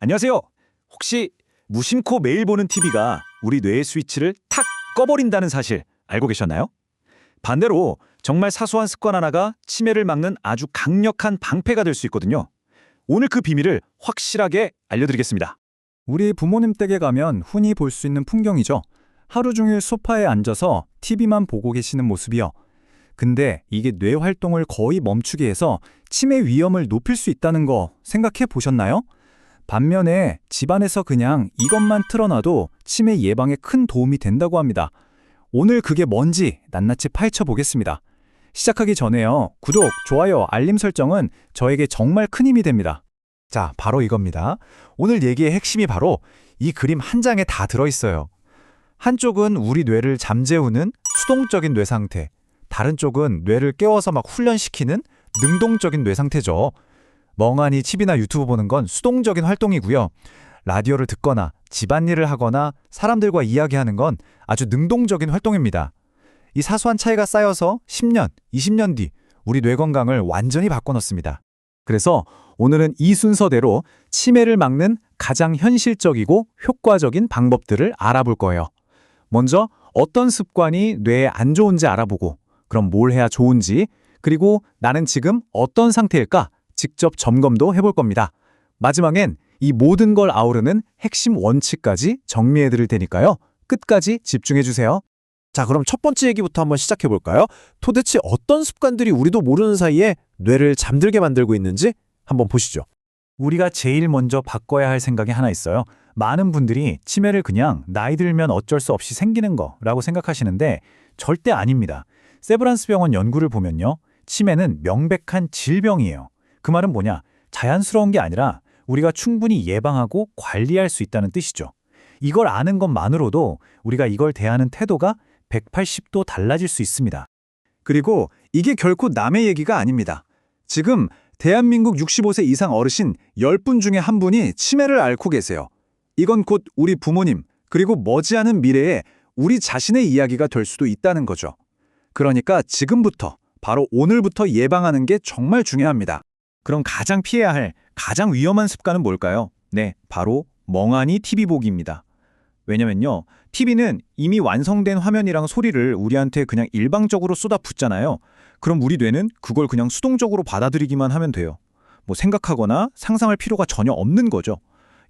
안녕하세요. 혹시 무심코 매일 보는 TV가 우리 뇌의 스위치를 탁 꺼버린다는 사실 알고 계셨나요? 반대로 정말 사소한 습관 하나가 치매를 막는 아주 강력한 방패가 될 수 있거든요. 오늘 그 비밀을 확실하게 알려드리겠습니다. 우리 부모님 댁에 가면 흔히 볼 수 있는 풍경이죠. 하루 종일 소파에 앉아서 TV만 보고 계시는 모습이요. 근데 이게 뇌 활동을 거의 멈추게 해서 치매 위험을 높일 수 있다는 거 생각해 보셨나요? 반면에 집안에서 그냥 이것만 틀어놔도 치매 예방에 큰 도움이 된다고 합니다. 오늘 그게 뭔지 낱낱이 파헤쳐 보겠습니다. 시작하기 전에요. 구독, 좋아요, 알림 설정은 저에게 정말 큰 힘이 됩니다. 자, 바로 이겁니다. 오늘 얘기의 핵심이 바로 이 그림 한 장에 다 들어있어요. 한쪽은 우리 뇌를 잠재우는 수동적인 뇌 상태, 다른 쪽은 뇌를 깨워서 막 훈련시키는 능동적인 뇌 상태죠. 멍하니 TV나 유튜브 보는 건 수동적인 활동이고요. 라디오를 듣거나 집안일을 하거나 사람들과 이야기하는 건 아주 능동적인 활동입니다. 이 사소한 차이가 쌓여서 10년, 20년 뒤 우리 뇌 건강을 완전히 바꿔놓습니다. 그래서 오늘은 이 순서대로 치매를 막는 가장 현실적이고 효과적인 방법들을 알아볼 거예요. 먼저 어떤 습관이 뇌에 안 좋은지 알아보고, 그럼 뭘 해야 좋은지, 그리고 나는 지금 어떤 상태일까 직접 점검도 해볼 겁니다. 마지막엔 이 모든 걸 아우르는 핵심 원칙까지 정리해 드릴 테니까요. 끝까지 집중해 주세요. 자, 그럼 첫 번째 얘기부터 한번 시작해 볼까요? 도대체 어떤 습관들이 우리도 모르는 사이에 뇌를 잠들게 만들고 있는지 한번 보시죠. 우리가 제일 먼저 바꿔야 할 생각이 하나 있어요. 많은 분들이 치매를 그냥 나이 들면 어쩔 수 없이 생기는 거라고 생각하시는데 절대 아닙니다. 세브란스 병원 연구를 보면요. 치매는 명백한 질병이에요. 그 말은 뭐냐? 자연스러운 게 아니라 우리가 충분히 예방하고 관리할 수 있다는 뜻이죠. 이걸 아는 것만으로도 우리가 이걸 대하는 태도가 180도 달라질 수 있습니다. 그리고 이게 결코 남의 얘기가 아닙니다. 지금 대한민국 65세 이상 어르신 10분 중에 한 분이 치매를 앓고 계세요. 이건 곧 우리 부모님, 그리고 머지않은 미래에 우리 자신의 이야기가 될 수도 있다는 거죠. 그러니까 지금부터, 바로 오늘부터 예방하는 게 정말 중요합니다. 그럼 가장 피해야 할 가장 위험한 습관은 뭘까요? 네, 바로 멍하니 TV 보기입니다. 왜냐면요, TV는 이미 완성된 화면이랑 소리를 우리한테 그냥 일방적으로 쏟아붓잖아요. 그럼 우리 뇌는 그걸 그냥 수동적으로 받아들이기만 하면 돼요. 뭐 생각하거나 상상할 필요가 전혀 없는 거죠.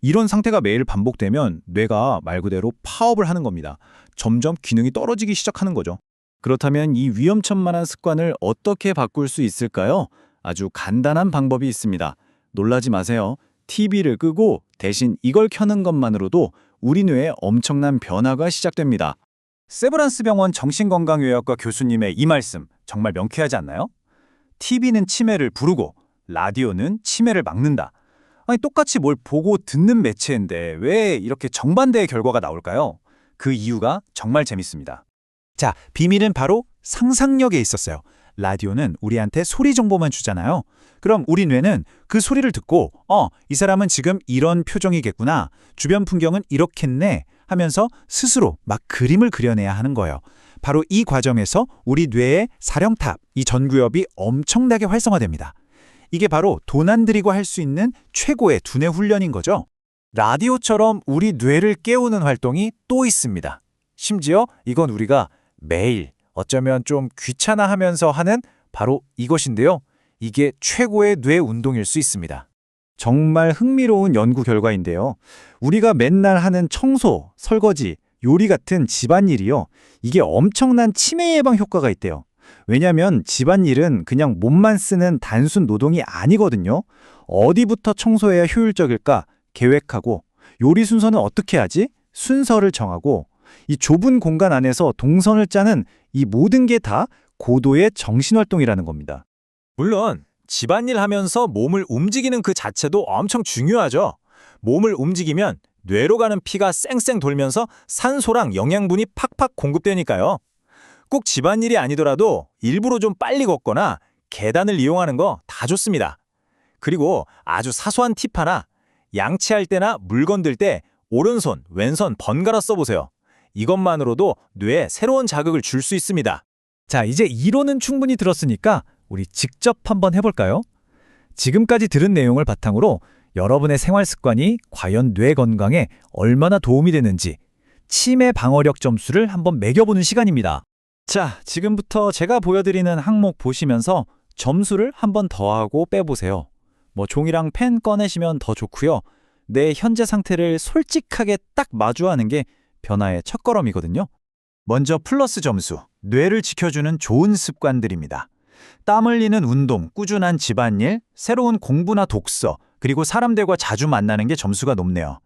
이런 상태가 매일 반복되면 뇌가 말 그대로 파업을 하는 겁니다. 점점 기능이 떨어지기 시작하는 거죠. 그렇다면 이 위험천만한 습관을 어떻게 바꿀 수 있을까요? 아주 간단한 방법이 있습니다. 놀라지 마세요. TV를 끄고 대신 이걸 켜는 것만으로도 우리 뇌에 엄청난 변화가 시작됩니다. 세브란스 병원 정신건강의학과 교수님의 이 말씀 정말 명쾌하지 않나요? TV는 치매를 부르고 라디오는 치매를 막는다. 아니, 똑같이 뭘 보고 듣는 매체인데 왜 이렇게 정반대의 결과가 나올까요? 그 이유가 정말 재밌습니다. 자, 비밀은 바로 상상력에 있었어요. 라디오는 우리한테 소리 정보만 주잖아요. 그럼 우리 뇌는 그 소리를 듣고 이 사람은 지금 이런 표정이겠구나, 주변 풍경은 이렇겠네 하면서 스스로 막 그림을 그려내야 하는 거예요. 바로 이 과정에서 우리 뇌의 사령탑, 이 전구엽이 엄청나게 활성화됩니다. 이게 바로 돈 안 들이고 할 수 있는 최고의 두뇌 훈련인 거죠. 라디오처럼 우리 뇌를 깨우는 활동이 또 있습니다. 심지어 이건 우리가 매일 어쩌면 좀 귀찮아하면서 하는 바로 이것인데요. 이게 최고의 뇌 운동일 수 있습니다. 정말 흥미로운 연구 결과인데요. 우리가 맨날 하는 청소, 설거지, 요리 같은 집안일이요. 이게 엄청난 치매 예방 효과가 있대요. 왜냐하면 집안일은 그냥 몸만 쓰는 단순 노동이 아니거든요. 어디부터 청소해야 효율적일까 계획하고, 요리 순서는 어떻게 하지? 순서를 정하고, 이 좁은 공간 안에서 동선을 짜는 이 모든 게 다 고도의 정신활동이라는 겁니다. 물론 집안일 하면서 몸을 움직이는 그 자체도 엄청 중요하죠. 몸을 움직이면 뇌로 가는 피가 쌩쌩 돌면서 산소랑 영양분이 팍팍 공급되니까요. 꼭 집안일이 아니더라도 일부러 좀 빨리 걷거나 계단을 이용하는 거 다 좋습니다. 그리고 아주 사소한 팁 하나, 양치할 때나 물 건들 때 오른손, 왼손 번갈아 써보세요. 이것만으로도 뇌에 새로운 자극을 줄 수 있습니다. 자, 이제 이론은 충분히 들었으니까 우리 직접 한번 해볼까요? 지금까지 들은 내용을 바탕으로 여러분의 생활 습관이 과연 뇌 건강에 얼마나 도움이 되는지 치매 방어력 점수를 한번 매겨보는 시간입니다. 자, 지금부터 제가 보여드리는 항목 보시면서 점수를 한번 더하고 빼보세요. 종이랑 펜 꺼내시면 더 좋고요. 내 현재 상태를 솔직하게 딱 마주하는 게 변화의 첫걸음이거든요. 먼저 플러스 점수, 뇌를 지켜주는 좋은 습관들입니다. 땀 흘리는 운동, 꾸준한 집안일, 새로운 공부나 독서, 그리고 사람들과 자주 만나는 게 점수가 높네요.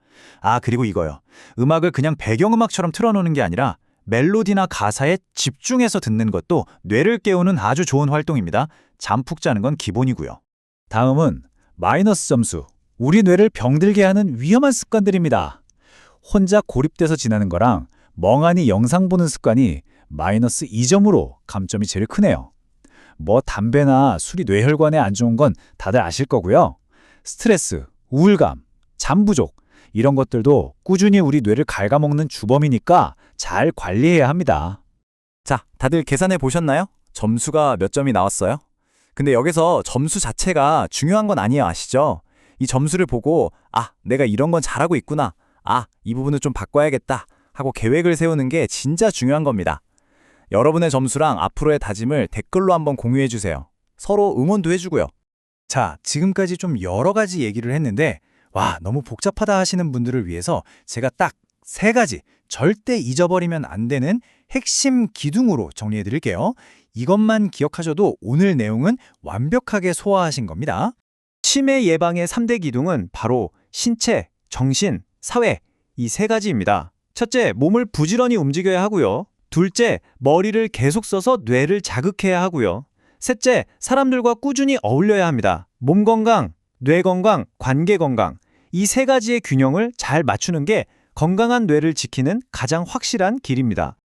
그리고 이거요. 음악을 그냥 배경음악처럼 틀어놓는 게 아니라 멜로디나 가사에 집중해서 듣는 것도 뇌를 깨우는 아주 좋은 활동입니다. 잠 푹 자는 건 기본이고요. 다음은 마이너스 점수, 우리 뇌를 병들게 하는 위험한 습관들입니다. 혼자 고립돼서 지내는 거랑 멍하니 영상 보는 습관이 마이너스 2점으로 감점이 제일 크네요. 담배나 술이 뇌혈관에 안 좋은 건 다들 아실 거고요. 스트레스, 우울감, 잠 부족 이런 것들도 꾸준히 우리 뇌를 갉아먹는 주범이니까 잘 관리해야 합니다. 자, 다들 계산해 보셨나요? 점수가 몇 점이 나왔어요? 근데 여기서 점수 자체가 중요한 건 아니에요, 아시죠? 이 점수를 보고 내가 이런 건 잘하고 있구나. 이 부분을 좀 바꿔야겠다 하고 계획을 세우는 게 진짜 중요한 겁니다. 여러분의 점수랑 앞으로의 다짐을 댓글로 한번 공유해 주세요. 서로 응원도 해주고요. 자, 지금까지 좀 여러 가지 얘기를 했는데 너무 복잡하다 하시는 분들을 위해서 제가 딱 3가지 절대 잊어버리면 안 되는 핵심 기둥으로 정리해 드릴게요. 이것만 기억하셔도 오늘 내용은 완벽하게 소화하신 겁니다. 치매 예방의 3대 기둥은 바로 신체, 정신, 사회 이 3가지입니다. 첫째, 몸을 부지런히 움직여야 하고요. 둘째, 머리를 계속 써서 뇌를 자극해야 하고요. 셋째, 사람들과 꾸준히 어울려야 합니다. 몸 건강, 뇌 건강, 관계 건강 이 3가지의 균형을 잘 맞추는 게 건강한 뇌를 지키는 가장 확실한 길입니다.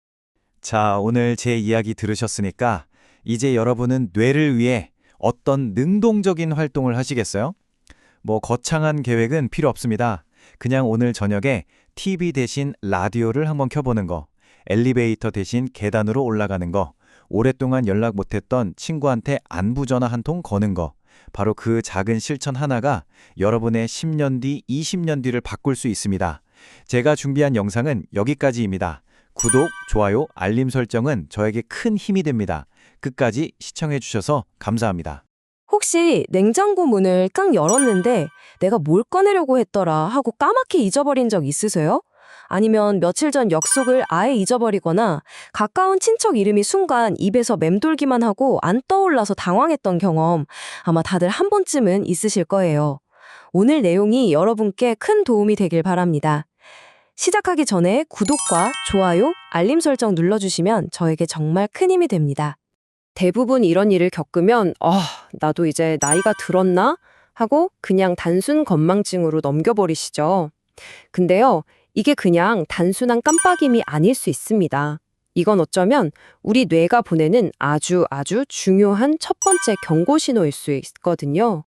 자, 오늘 제 이야기 들으셨으니까 이제 여러분은 뇌를 위해 어떤 능동적인 활동을 하시겠어요? 거창한 계획은 필요 없습니다. 그냥 오늘 저녁에 TV 대신 라디오를 한번 켜보는 거, 엘리베이터 대신 계단으로 올라가는 거, 오랫동안 연락 못했던 친구한테 안부 전화 한 통 거는 거, 바로 그 작은 실천 하나가 여러분의 10년 뒤, 20년 뒤를 바꿀 수 있습니다. 제가 준비한 영상은 여기까지입니다. 구독, 좋아요, 알림 설정은 저에게 큰 힘이 됩니다. 끝까지 시청해 주셔서 감사합니다. 혹시 냉장고 문을 깡 열었는데 내가 뭘 꺼내려고 했더라 하고 까맣게 잊어버린 적 있으세요? 아니면 며칠 전 약속을 아예 잊어버리거나 가까운 친척 이름이 순간 입에서 맴돌기만 하고 안 떠올라서 당황했던 경험 아마 다들 한 번쯤은 있으실 거예요. 오늘 내용이 여러분께 큰 도움이 되길 바랍니다. 시작하기 전에 구독과 좋아요, 알림 설정 눌러주시면 저에게 정말 큰 힘이 됩니다. 대부분 이런 일을 겪으면 나도 이제 나이가 들었나? 하고 그냥 단순 건망증으로 넘겨버리시죠. 근데요, 이게 그냥 단순한 깜빡임이 아닐 수 있습니다. 이건 어쩌면 우리 뇌가 보내는 아주 중요한 첫 번째 경고 신호일 수 있거든요.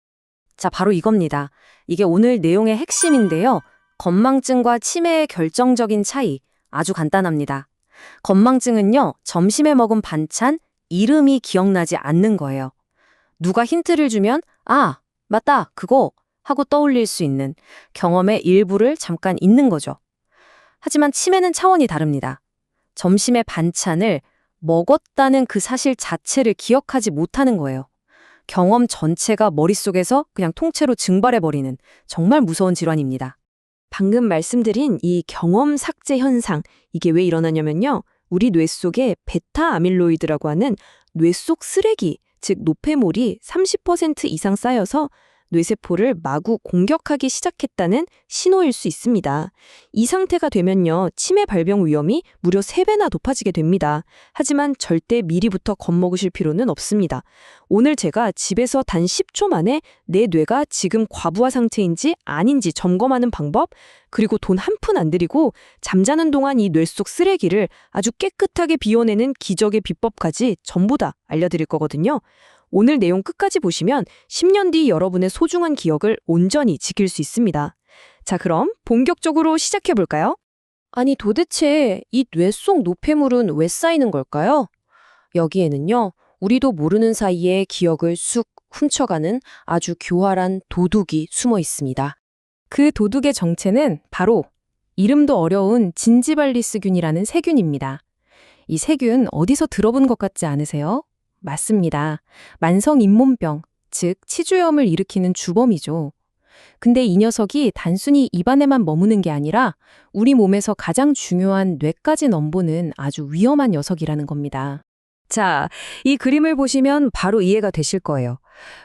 자, 바로 이겁니다. 이게 오늘 내용의 핵심인데요. 건망증과 치매의 결정적인 차이, 아주 간단합니다. 건망증은요, 점심에 먹은 반찬, 이름이 기억나지 않는 거예요. 누가 힌트를 주면 맞다, 그거 하고 떠올릴 수 있는 경험의 일부를 잠깐 잊는 거죠. 하지만 치매는 차원이 다릅니다. 점심의 반찬을 먹었다는 그 사실 자체를 기억하지 못하는 거예요. 경험 전체가 머릿속에서 그냥 통째로 증발해버리는 정말 무서운 질환입니다. 방금 말씀드린 이 경험 삭제 현상, 이게 왜 일어나냐면요. 우리 뇌 속에 베타 아밀로이드라고 하는 뇌 속 쓰레기, 즉 노폐물이 30% 이상 쌓여서 뇌세포를 마구 공격하기 시작했다는 신호일 수 있습니다. 이 상태가 되면요, 치매 발병 위험이 무려 3배나 높아지게 됩니다. 하지만 절대 미리부터 겁먹으실 필요는 없습니다. 오늘 제가 집에서 단 10초 만에 내 뇌가 지금 과부하 상태인지 아닌지 점검하는 방법, 그리고 돈 한 푼 안 들이고 잠자는 동안 이 뇌 속 쓰레기를 아주 깨끗하게 비워내는 기적의 비법까지 전부 다 알려드릴 거거든요. 오늘 내용 끝까지 보시면 10년 뒤 여러분의 소중한 기억을 온전히 지킬 수 있습니다. 자, 그럼 본격적으로 시작해볼까요? 아니, 도대체 이 뇌 속 노폐물은 왜 쌓이는 걸까요? 여기에는요, 우리도 모르는 사이에 기억을 쑥 훔쳐가는 아주 교활한 도둑이 숨어 있습니다. 그 도둑의 정체는 바로 이름도 어려운 진지발리스균이라는 세균입니다. 이 세균 어디서 들어본 것 같지 않으세요? 맞습니다. 만성 잇몸병, 즉 치주염을 일으키는 주범이죠. 근데 이 녀석이 단순히 입안에만 머무는 게 아니라 우리 몸에서 가장 중요한 뇌까지 넘보는 아주 위험한 녀석이라는 겁니다. 자, 이 그림을 보시면 바로 이해가 되실 거예요.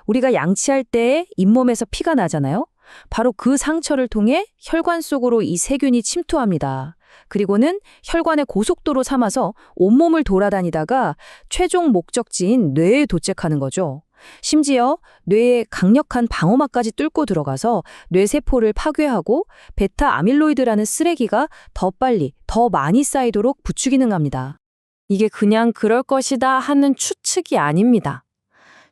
우리가 양치할 때 잇몸에서 피가 나잖아요? 바로 그 상처를 통해 혈관 속으로 이 세균이 침투합니다. 그리고는 혈관의 고속도로 삼아서 온몸을 돌아다니다가 최종 목적지인 뇌에 도착하는 거죠. 심지어 뇌에 강력한 방어막까지 뚫고 들어가서 뇌세포를 파괴하고 베타 아밀로이드라는 쓰레기가 더 빨리, 더 많이 쌓이도록 부추기능합니다. 이게 그냥 그럴 것이다 하는 추측이 아닙니다.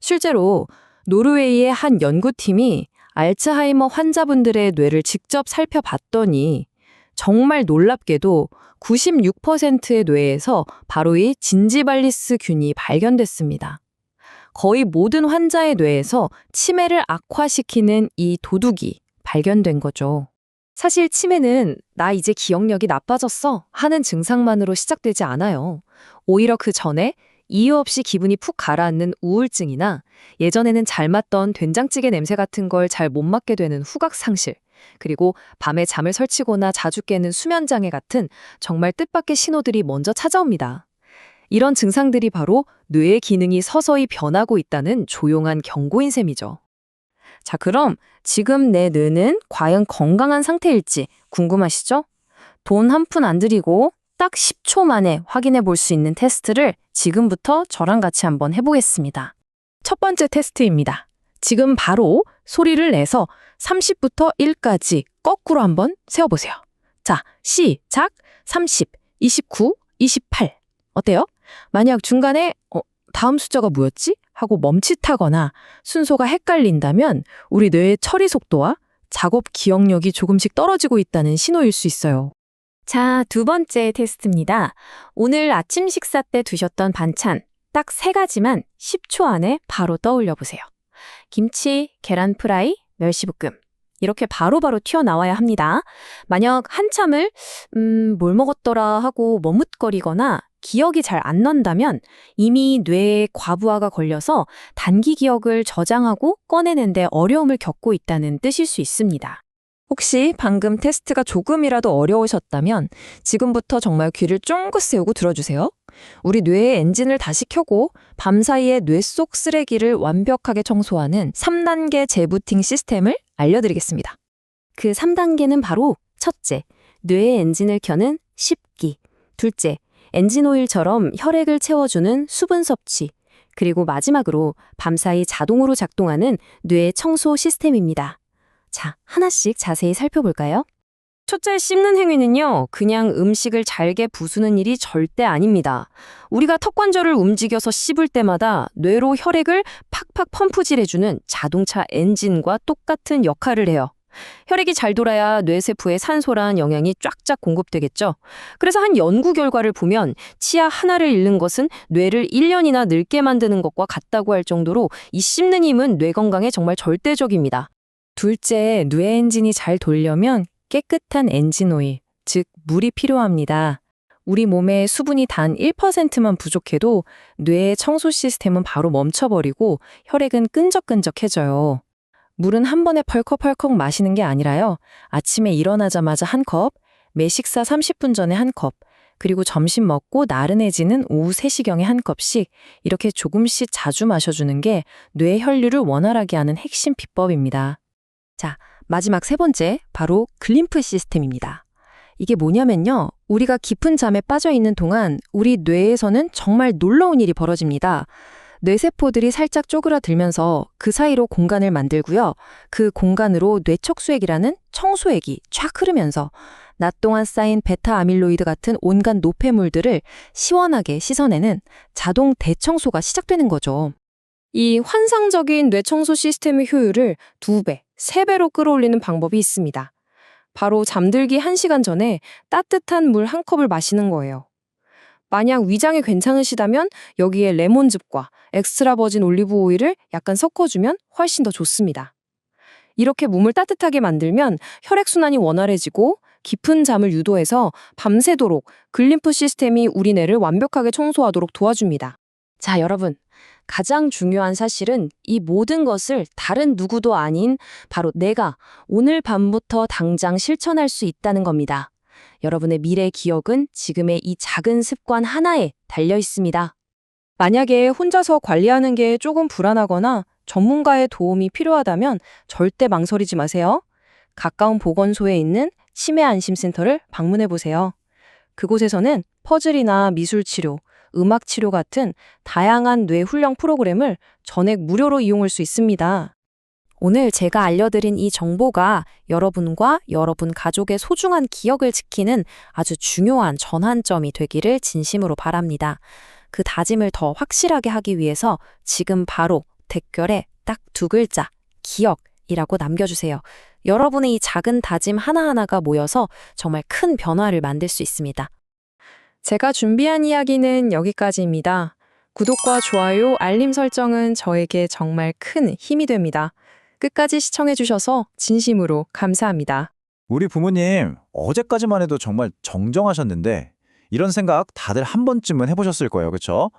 실제로 노르웨이의 한 연구팀이 알츠하이머 환자분들의 뇌를 직접 살펴봤더니 정말 놀랍게도 96%의 뇌에서 바로 이 진지발리스균이 발견됐습니다. 거의 모든 환자의 뇌에서 치매를 악화시키는 이 도둑이 발견된 거죠. 사실 치매는 나 이제 기억력이 나빠졌어 하는 증상만으로 시작되지 않아요. 오히려 그 전에 이유 없이 기분이 푹 가라앉는 우울증이나 예전에는 잘 맞던 된장찌개 냄새 같은 걸 잘 못 맡게 되는 후각상실, 그리고 밤에 잠을 설치거나 자주 깨는 수면장애 같은 정말 뜻밖의 신호들이 먼저 찾아옵니다. 이런 증상들이 바로 뇌의 기능이 서서히 변하고 있다는 조용한 경고인 셈이죠. 자, 그럼 지금 내 뇌는 과연 건강한 상태일지 궁금하시죠? 돈 한 푼 안 들이고 딱 10초 만에 확인해 볼 수 있는 테스트를 지금부터 저랑 같이 한번 해보겠습니다. 첫 번째 테스트입니다. 지금 바로 소리를 내서 30부터 1까지 거꾸로 한번 세어보세요. 자, 시작! 30, 29, 28. 어때요? 만약 중간에 다음 숫자가 뭐였지? 하고 멈칫하거나 순서가 헷갈린다면 우리 뇌의 처리 속도와 작업 기억력이 조금씩 떨어지고 있다는 신호일 수 있어요. 자, 두 번째 테스트입니다. 오늘 아침 식사 때 드셨던 반찬 딱 3가지만 10초 안에 바로 떠올려 보세요. 김치, 계란 프라이, 멸치볶음. 이렇게 바로바로 튀어나와야 합니다. 만약 한참을 뭘 먹었더라 하고 머뭇거리거나 기억이 잘 안 난다면 이미 뇌에 과부하가 걸려서 단기 기억을 저장하고 꺼내는데 어려움을 겪고 있다는 뜻일 수 있습니다. 혹시 방금 테스트가 조금이라도 어려우셨다면 지금부터 정말 귀를 쫑긋 세우고 들어주세요. 우리 뇌의 엔진을 다시 켜고 밤사이에 뇌 속 쓰레기를 완벽하게 청소하는 3단계 재부팅 시스템을 알려드리겠습니다. 그 3단계는 바로 첫째, 뇌의 엔진을 켜는 씹기. 둘째, 엔진 오일처럼 혈액을 채워주는 수분 섭취. 그리고 마지막으로 밤사이 자동으로 작동하는 뇌 청소 시스템입니다. 자, 하나씩 자세히 살펴볼까요? 첫째 씹는 행위는요, 그냥 음식을 잘게 부수는 일이 절대 아닙니다. 우리가 턱관절을 움직여서 씹을 때마다 뇌로 혈액을 팍팍 펌프질해주는 자동차 엔진과 똑같은 역할을 해요. 혈액이 잘 돌아야 뇌세포에 산소란 영양이 쫙쫙 공급되겠죠. 그래서 한 연구 결과를 보면 치아 하나를 잃는 것은 뇌를 1년이나 늙게 만드는 것과 같다고 할 정도로 이 씹는 힘은 뇌 건강에 정말 절대적입니다. 둘째, 뇌 엔진이 잘 돌려면 깨끗한 엔진 오일, 즉 물이 필요합니다. 우리 몸에 수분이 단 1%만 부족해도 뇌의 청소 시스템은 바로 멈춰버리고 혈액은 끈적끈적해져요. 물은 한 번에 펄컥펄컥 마시는 게 아니라요. 아침에 일어나자마자 한 컵, 매 식사 30분 전에 한 컵, 그리고 점심 먹고 나른해지는 오후 3시경에 한 컵씩 이렇게 조금씩 자주 마셔주는 게 뇌 혈류를 원활하게 하는 핵심 비법입니다. 자, 마지막 세 번째, 바로 글림프 시스템입니다. 이게 뭐냐면요. 우리가 깊은 잠에 빠져 있는 동안 우리 뇌에서는 정말 놀라운 일이 벌어집니다. 뇌세포들이 살짝 쪼그라들면서 그 사이로 공간을 만들고요. 그 공간으로 뇌척수액이라는 청소액이 쫙 흐르면서 낮 동안 쌓인 베타 아밀로이드 같은 온갖 노폐물들을 시원하게 씻어내는 자동 대청소가 시작되는 거죠. 이 환상적인 뇌청소 시스템의 효율을 2배, 3배로 끌어올리는 방법이 있습니다. 바로 잠들기 1시간 전에 따뜻한 물 한 컵을 마시는 거예요. 만약 위장이 괜찮으시다면 여기에 레몬즙과 엑스트라 버진 올리브 오일을 약간 섞어주면 훨씬 더 좋습니다. 이렇게 몸을 따뜻하게 만들면 혈액순환이 원활해지고 깊은 잠을 유도해서 밤새도록 글림프 시스템이 우리 뇌를 완벽하게 청소하도록 도와줍니다. 자, 여러분. 가장 중요한 사실은 이 모든 것을 다른 누구도 아닌 바로 내가 오늘 밤부터 당장 실천할 수 있다는 겁니다. 여러분의 미래 기억은 지금의 이 작은 습관 하나에 달려 있습니다. 만약에 혼자서 관리하는 게 조금 불안하거나 전문가의 도움이 필요하다면 절대 망설이지 마세요. 가까운 보건소에 있는 치매 안심센터를 방문해 보세요. 그곳에서는 퍼즐이나 미술 치료, 음악 치료 같은 다양한 뇌 훈련 프로그램을 전액 무료로 이용할 수 있습니다. 오늘 제가 알려드린 이 정보가 여러분과 여러분 가족의 소중한 기억을 지키는 아주 중요한 전환점이 되기를 진심으로 바랍니다. 그 다짐을 더 확실하게 하기 위해서 지금 바로 댓글에 딱 2글자, 기억이라고 남겨주세요. 여러분의 이 작은 다짐 하나하나가 모여서 정말 큰 변화를 만들 수 있습니다. 제가 준비한 이야기는 여기까지입니다. 구독과 좋아요, 알림 설정은 저에게 정말 큰 힘이 됩니다. 끝까지 시청해주셔서 진심으로 감사합니다. 우리 부모님 어제까지만 해도 정말 정정하셨는데 이런 생각 다들 한 번쯤은 해보셨을 거예요. 그렇죠?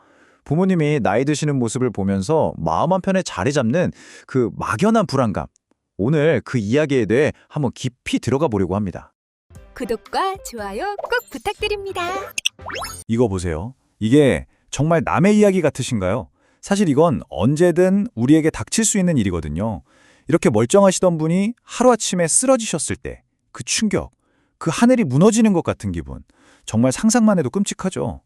부모님이 나이 드시는 모습을 보면서 마음 한편에 자리 잡는 그 막연한 불안감. 오늘 그 이야기에 대해 한번 깊이 들어가 보려고 합니다. 구독과 좋아요 꼭 부탁드립니다. 이거 보세요. 이게 정말 남의 이야기 같으신가요? 사실 이건 언제든 우리에게 닥칠 수 있는 일이거든요. 이렇게 멀쩡하시던 분이 하루아침에 쓰러지셨을 때 그 충격, 그 하늘이 무너지는 것 같은 기분, 정말 상상만 해도 끔찍하죠.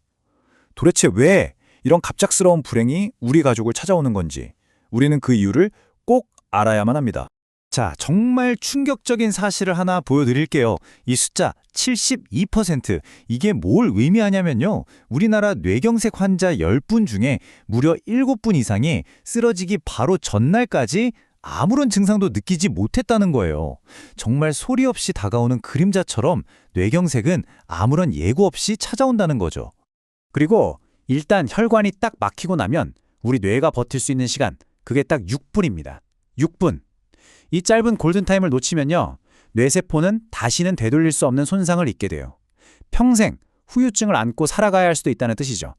도대체 왜 이런 갑작스러운 불행이 우리 가족을 찾아오는 건지 우리는 그 이유를 꼭 알아야만 합니다. 자, 정말 충격적인 사실을 하나 보여드릴게요. 이 숫자 72%, 이게 뭘 의미하냐면요. 우리나라 뇌경색 환자 10분 중에 무려 7분 이상이 쓰러지기 바로 전날까지 아무런 증상도 느끼지 못했다는 거예요. 정말 소리 없이 다가오는 그림자처럼 뇌경색은 아무런 예고 없이 찾아온다는 거죠. 그리고 일단 혈관이 딱 막히고 나면 우리 뇌가 버틸 수 있는 시간, 그게 딱 6분입니다. 6분. 이 짧은 골든타임을 놓치면요. 뇌세포는 다시는 되돌릴 수 없는 손상을 입게 돼요. 평생 후유증을 안고 살아가야 할 수도 있다는 뜻이죠.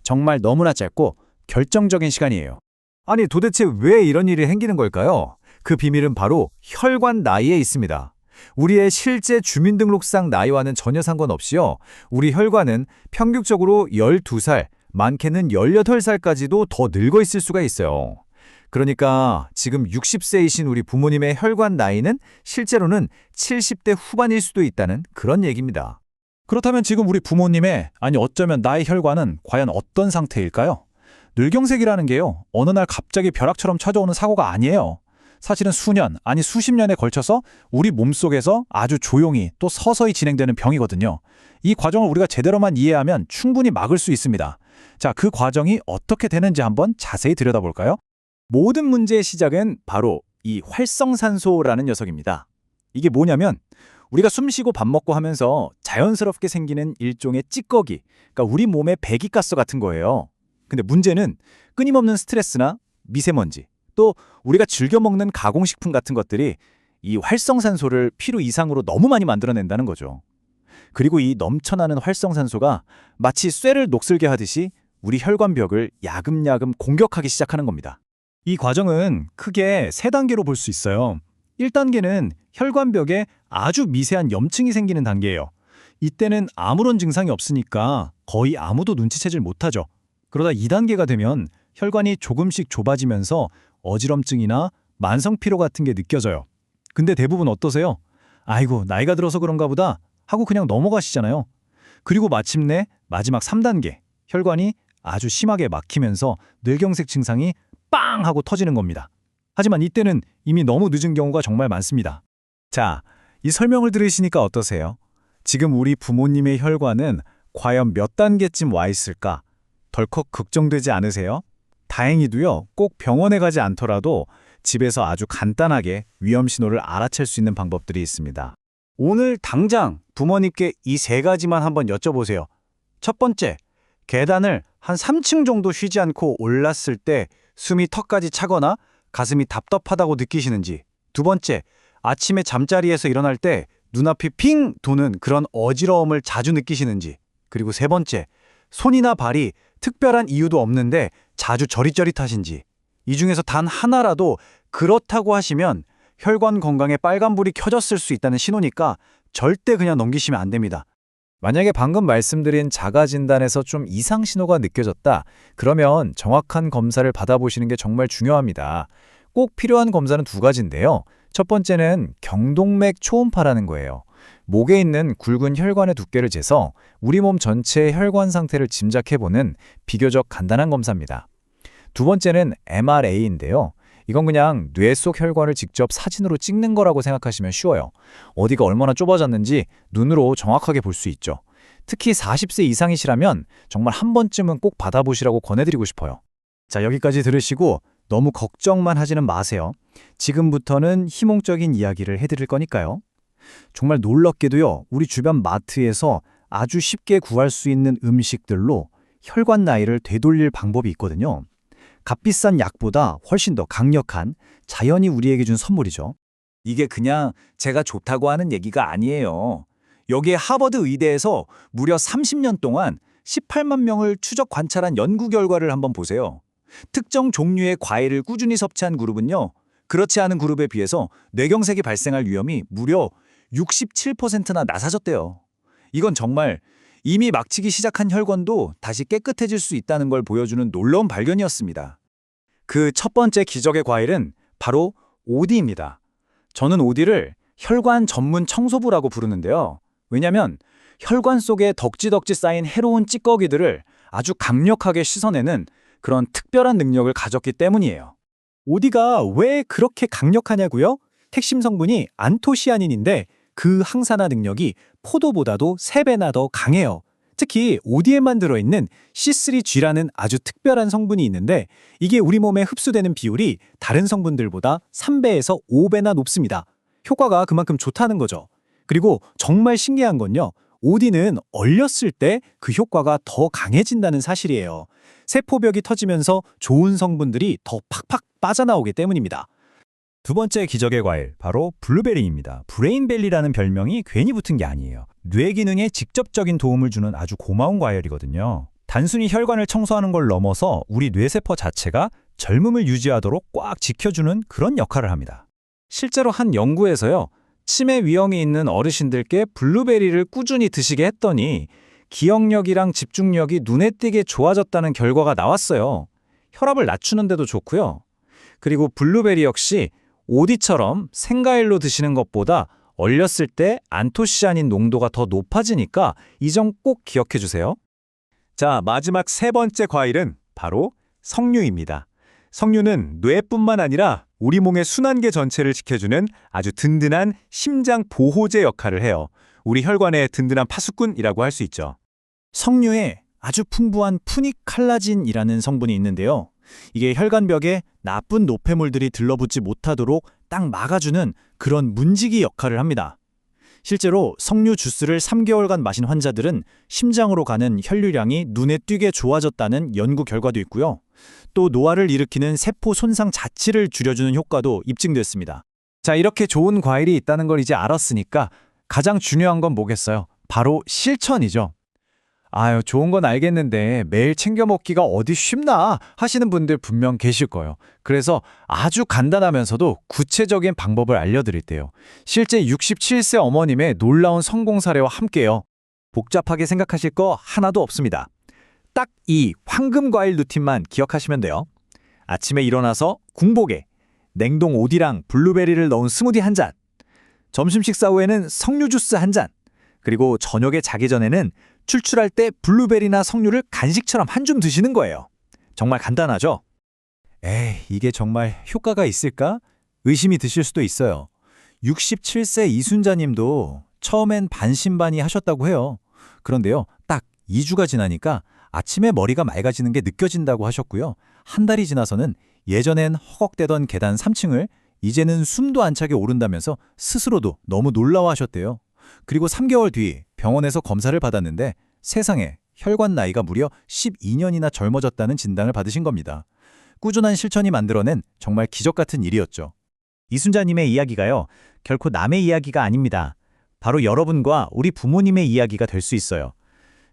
정말 너무나 짧고 결정적인 시간이에요. 아니 도대체 왜 이런 일이 생기는 걸까요? 그 비밀은 바로 혈관 나이에 있습니다. 우리의 실제 주민등록상 나이와는 전혀 상관없이요. 우리 혈관은 평균적으로 12살, 많게는 18살까지도 더 늙어 있을 수가 있어요. 그러니까 지금 60세이신 우리 부모님의 혈관 나이는 실제로는 70대 후반일 수도 있다는 그런 얘기입니다. 그렇다면 지금 우리 부모님의, 아니 어쩌면 나의 혈관은 과연 어떤 상태일까요? 뇌경색이라는 게요, 어느 날 갑자기 벼락처럼 찾아오는 사고가 아니에요. 사실은 수년, 아니 수십 년에 걸쳐서 우리 몸속에서 아주 조용히 또 서서히 진행되는 병이거든요. 이 과정을 우리가 제대로만 이해하면 충분히 막을 수 있습니다. 자, 그 과정이 어떻게 되는지 한번 자세히 들여다볼까요? 모든 문제의 시작은 바로 이 활성산소라는 녀석입니다. 이게 뭐냐면 우리가 숨쉬고 밥 먹고 하면서 자연스럽게 생기는 일종의 찌꺼기, 그러니까 우리 몸의 배기가스 같은 거예요. 근데 문제는 끊임없는 스트레스나 미세먼지, 또 우리가 즐겨 먹는 가공식품 같은 것들이 이 활성산소를 필요 이상으로 너무 많이 만들어낸다는 거죠. 그리고 이 넘쳐나는 활성산소가 마치 쇠를 녹슬게 하듯이 우리 혈관벽을 야금야금 공격하기 시작하는 겁니다. 이 과정은 크게 3단계로 볼 수 있어요. 1단계는 혈관벽에 아주 미세한 염증이 생기는 단계예요. 이때는 아무런 증상이 없으니까 거의 아무도 눈치채질 못하죠. 그러다 2단계가 되면 혈관이 조금씩 좁아지면서 어지럼증이나 만성피로 같은 게 느껴져요. 근데 대부분 어떠세요? 아이고, 나이가 들어서 그런가 보다 하고 그냥 넘어가시잖아요. 그리고 마침내 마지막 3단계, 혈관이 아주 심하게 막히면서 뇌경색 증상이 빵 하고 터지는 겁니다. 하지만 이때는 이미 너무 늦은 경우가 정말 많습니다. 자, 이 설명을 들으시니까 어떠세요? 지금 우리 부모님의 혈관은 과연 몇 단계쯤 와 있을까? 덜컥 걱정되지 않으세요? 다행히도요, 꼭 병원에 가지 않더라도 집에서 아주 간단하게 위험 신호를 알아챌 수 있는 방법들이 있습니다. 오늘 당장 부모님께 이 3가지만 한번 여쭤보세요. 첫 번째, 계단을 한 3층 정도 쉬지 않고 올랐을 때 숨이 턱까지 차거나 가슴이 답답하다고 느끼시는지, 두 번째, 아침에 잠자리에서 일어날 때 눈앞이 핑 도는 그런 어지러움을 자주 느끼시는지. 그리고 세 번째, 손이나 발이 특별한 이유도 없는데 자주 저릿저릿하신지. 이 중에서 단 하나라도 그렇다고 하시면 혈관 건강에 빨간불이 켜졌을 수 있다는 신호니까 절대 그냥 넘기시면 안 됩니다. 만약에 방금 말씀드린 자가 진단에서 좀 이상 신호가 느껴졌다. 그러면 정확한 검사를 받아보시는 게 정말 중요합니다. 꼭 필요한 검사는 두 가지인데요. 첫 번째는 경동맥 초음파라는 거예요. 목에 있는 굵은 혈관의 두께를 재서 우리 몸 전체의 혈관 상태를 짐작해보는 비교적 간단한 검사입니다. 두 번째는 MRA인데요. 이건 그냥 뇌 속 혈관을 직접 사진으로 찍는 거라고 생각하시면 쉬워요. 어디가 얼마나 좁아졌는지 눈으로 정확하게 볼 수 있죠. 특히 40세 이상이시라면 정말 한 번쯤은 꼭 받아보시라고 권해드리고 싶어요. 자, 여기까지 들으시고 너무 걱정만 하지는 마세요. 지금부터는 희망적인 이야기를 해드릴 거니까요. 정말 놀랍게도요, 우리 주변 마트에서 아주 쉽게 구할 수 있는 음식들로 혈관 나이를 되돌릴 방법이 있거든요. 값비싼 약보다 훨씬 더 강력한 자연이 우리에게 준 선물이죠. 이게 그냥 제가 좋다고 하는 얘기가 아니에요. 여기에 하버드 의대에서 무려 30년 동안 18만 명을 추적 관찰한 연구 결과를 한번 보세요. 특정 종류의 과일을 꾸준히 섭취한 그룹은요, 그렇지 않은 그룹에 비해서 뇌경색이 발생할 위험이 무려 67%나 낮아졌대요. 이건 정말 이미 막히기 시작한 혈관도 다시 깨끗해질 수 있다는 걸 보여주는 놀라운 발견이었습니다. 그 첫 번째 기적의 과일은 바로 오디입니다. 저는 오디를 혈관 전문 청소부라고 부르는데요. 왜냐면 혈관 속에 덕지덕지 쌓인 해로운 찌꺼기들을 아주 강력하게 씻어내는 그런 특별한 능력을 가졌기 때문이에요. 오디가 왜 그렇게 강력하냐고요? 핵심 성분이 안토시아닌인데 그 항산화 능력이 포도보다도 3배나 더 강해요. 특히 오디에만 들어있는 C3G라는 아주 특별한 성분이 있는데 이게 우리 몸에 흡수되는 비율이 다른 성분들보다 3배에서 5배나 높습니다. 효과가 그만큼 좋다는 거죠. 그리고 정말 신기한 건요. 오디는 얼렸을 때 그 효과가 더 강해진다는 사실이에요. 세포벽이 터지면서 좋은 성분들이 더 팍팍 빠져나오기 때문입니다. 두 번째 기적의 과일, 바로 블루베리입니다. 브레인벨리라는 별명이 괜히 붙은 게 아니에요. 뇌 기능에 직접적인 도움을 주는 아주 고마운 과일이거든요. 단순히 혈관을 청소하는 걸 넘어서 우리 뇌세포 자체가 젊음을 유지하도록 꽉 지켜주는 그런 역할을 합니다. 실제로 한 연구에서요, 치매 위험이 있는 어르신들께 블루베리를 꾸준히 드시게 했더니 기억력이랑 집중력이 눈에 띄게 좋아졌다는 결과가 나왔어요. 혈압을 낮추는 데도 좋고요. 그리고 블루베리 역시 오디처럼 생과일로 드시는 것보다 얼렸을 때 안토시아닌 농도가 더 높아지니까 이 점 꼭 기억해 주세요. 자, 마지막 세 번째 과일은 바로 석류입니다. 석류는 뇌뿐만 아니라 우리 몸의 순환계 전체를 지켜주는 아주 든든한 심장 보호제 역할을 해요. 우리 혈관의 든든한 파수꾼이라고 할 수 있죠. 석류에 아주 풍부한 푸니칼라진이라는 성분이 있는데요. 이게 혈관벽에 나쁜 노폐물들이 들러붙지 못하도록 딱 막아주는 그런 문지기 역할을 합니다. 실제로 석류 주스를 3개월간 마신 환자들은 심장으로 가는 혈류량이 눈에 띄게 좋아졌다는 연구 결과도 있고요. 또 노화를 일으키는 세포 손상 자체를 줄여주는 효과도 입증됐습니다. 자, 이렇게 좋은 과일이 있다는 걸 이제 알았으니까 가장 중요한 건 뭐겠어요? 바로 실천이죠. 아유, 좋은 건 알겠는데 매일 챙겨 먹기가 어디 쉽나 하시는 분들 분명 계실 거예요. 그래서 아주 간단하면서도 구체적인 방법을 알려드릴게요. 실제 67세 어머님의 놀라운 성공 사례와 함께요. 복잡하게 생각하실 거 하나도 없습니다. 딱 이 황금 과일 루틴만 기억하시면 돼요. 아침에 일어나서 궁복에 냉동 오디랑 블루베리를 넣은 스무디 한 잔, 점심 식사 후에는 석류 주스 한 잔, 그리고 저녁에 자기 전에는 출출할 때 블루베리나 석류를 간식처럼 한 줌 드시는 거예요. 정말 간단하죠? 에이, 이게 정말 효과가 있을까? 의심이 드실 수도 있어요. 67세 이순자님도 처음엔 반신반의 하셨다고 해요. 그런데요, 딱 2주가 지나니까 아침에 머리가 맑아지는 게 느껴진다고 하셨고요. 한 달이 지나서는 예전엔 허걱대던 계단 3층을 이제는 숨도 안 차게 오른다면서 스스로도 너무 놀라워하셨대요. 그리고 3개월 뒤 병원에서 검사를 받았는데 세상에 혈관 나이가 무려 12년이나 젊어졌다는 진단을 받으신 겁니다. 꾸준한 실천이 만들어낸 정말 기적 같은 일이었죠. 이순자님의 이야기가요, 결코 남의 이야기가 아닙니다. 바로 여러분과 우리 부모님의 이야기가 될 수 있어요.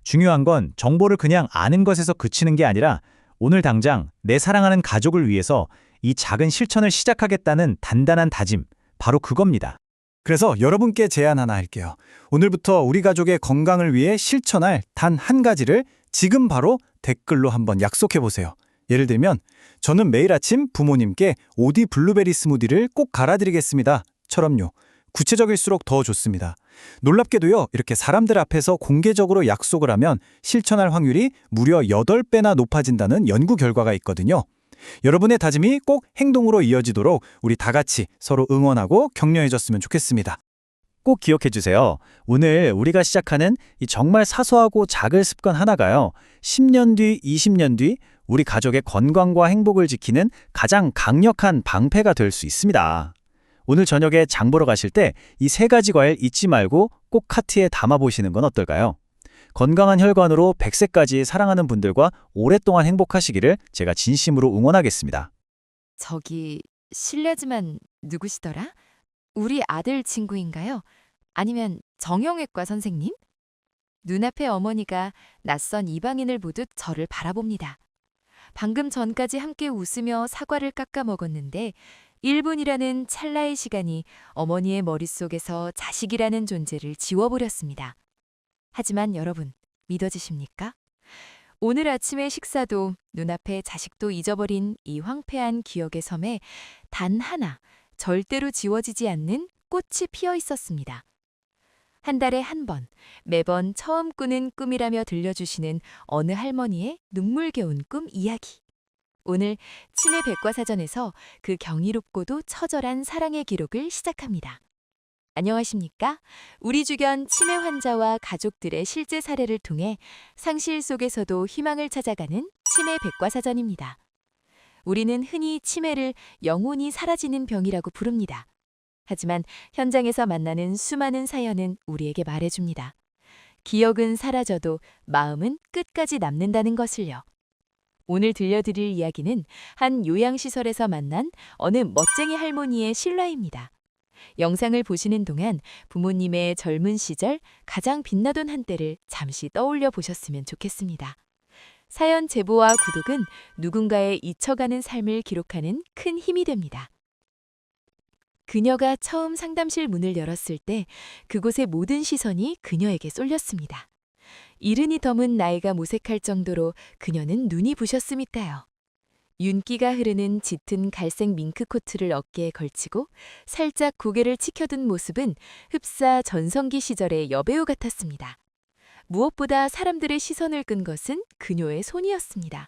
중요한 건 정보를 그냥 아는 것에서 그치는 게 아니라 오늘 당장 내 사랑하는 가족을 위해서 이 작은 실천을 시작하겠다는 단단한 다짐, 바로 그겁니다. 그래서 여러분께 제안 하나 할게요. 오늘부터 우리 가족의 건강을 위해 실천할 단 한 가지를 지금 바로 댓글로 한번 약속해 보세요. 예를 들면 저는 매일 아침 부모님께 오디 블루베리 스무디를 꼭 갈아드리겠습니다. 처럼요. 구체적일수록 더 좋습니다. 놀랍게도요, 이렇게 사람들 앞에서 공개적으로 약속을 하면 실천할 확률이 무려 8배나 높아진다는 연구 결과가 있거든요. 여러분의 다짐이 꼭 행동으로 이어지도록 우리 다 같이 서로 응원하고 격려해줬으면 좋겠습니다. 꼭 기억해 주세요. 오늘 우리가 시작하는 이 정말 사소하고 작은 습관 하나가요, 10년 뒤, 20년 뒤 우리 가족의 건강과 행복을 지키는 가장 강력한 방패가 될 수 있습니다. 오늘 저녁에 장 보러 가실 때 이 3가지 과일 잊지 말고 꼭 카트에 담아보시는 건 어떨까요? 건강한 혈관으로 100세까지 사랑하는 분들과 오랫동안 행복하시기를 제가 진심으로 응원하겠습니다. 저기 실례지만 누구시더라? 우리 아들 친구인가요? 아니면 정형외과 선생님? 눈앞에 어머니가 낯선 이방인을 보듯 저를 바라봅니다. 방금 전까지 함께 웃으며 사과를 깎아 먹었는데 1분이라는 찰나의 시간이 어머니의 머릿속에서 자식이라는 존재를 지워버렸습니다. 하지만 여러분, 믿어지십니까? 오늘 아침의 식사도 눈앞에 자식도 잊어버린 이 황폐한 기억의 섬에 단 하나, 절대로 지워지지 않는 꽃이 피어 있었습니다. 한 달에 한 번, 매번 처음 꾸는 꿈이라며 들려주시는 어느 할머니의 눈물겨운 꿈 이야기. 오늘 치매 백과사전에서 그 경이롭고도 처절한 사랑의 기록을 시작합니다. 안녕하십니까? 우리 주변 치매 환자와 가족들의 실제 사례를 통해 상실 속에서도 희망을 찾아가는 치매 백과사전입니다. 우리는 흔히 치매를 영혼이 사라지는 병이라고 부릅니다. 하지만 현장에서 만나는 수많은 사연은 우리에게 말해줍니다. 기억은 사라져도 마음은 끝까지 남는다는 것을요. 오늘 들려드릴 이야기는 한 요양시설에서 만난 어느 멋쟁이 할머니의 실화입니다. 영상을 보시는 동안 부모님의 젊은 시절 가장 빛나던 한때를 잠시 떠올려 보셨으면 좋겠습니다. 사연 제보와 구독은 누군가의 잊혀가는 삶을 기록하는 큰 힘이 됩니다. 그녀가 처음 상담실 문을 열었을 때 그곳의 모든 시선이 그녀에게 쏠렸습니다. 이른이 덤은 나이가 모색할 정도로 그녀는 눈이 부셨음이다요. 윤기가 흐르는 짙은 갈색 밍크 코트를 어깨에 걸치고 살짝 고개를 치켜둔 모습은 흡사 전성기 시절의 여배우 같았습니다. 무엇보다 사람들의 시선을 끈 것은 그녀의 손이었습니다.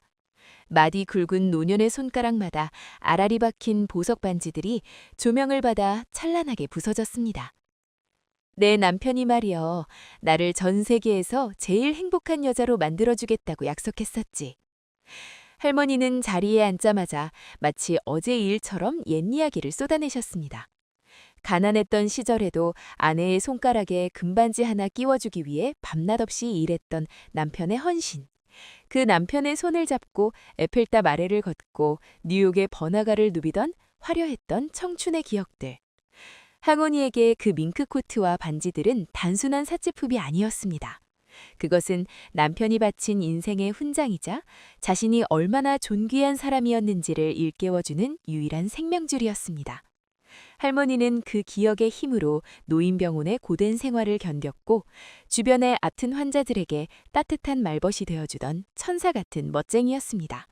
마디 굵은 노년의 손가락마다 알알이 박힌 보석 반지들이 조명을 받아 찬란하게 부서졌습니다. 내 남편이 말이여, 나를 전 세계에서 제일 행복한 여자로 만들어주겠다고 약속했었지. 할머니는 자리에 앉자마자 마치 어제 일처럼 옛 이야기를 쏟아내셨습니다. 가난했던 시절에도 아내의 손가락에 금반지 하나 끼워주기 위해 밤낮 없이 일했던 남편의 헌신. 그 남편의 손을 잡고 에펠탑 아래를 걷고 뉴욕의 번화가를 누비던 화려했던 청춘의 기억들. 항원이에게 그 밍크 코트와 반지들은 단순한 사치품이 아니었습니다. 그것은 남편이 바친 인생의 훈장이자 자신이 얼마나 존귀한 사람이었는지를 일깨워주는 유일한 생명줄이었습니다. 할머니는 그 기억의 힘으로 노인병원의 고된 생활을 견뎠고 주변의 아픈 환자들에게 따뜻한 말벗이 되어주던 천사 같은 멋쟁이였습니다.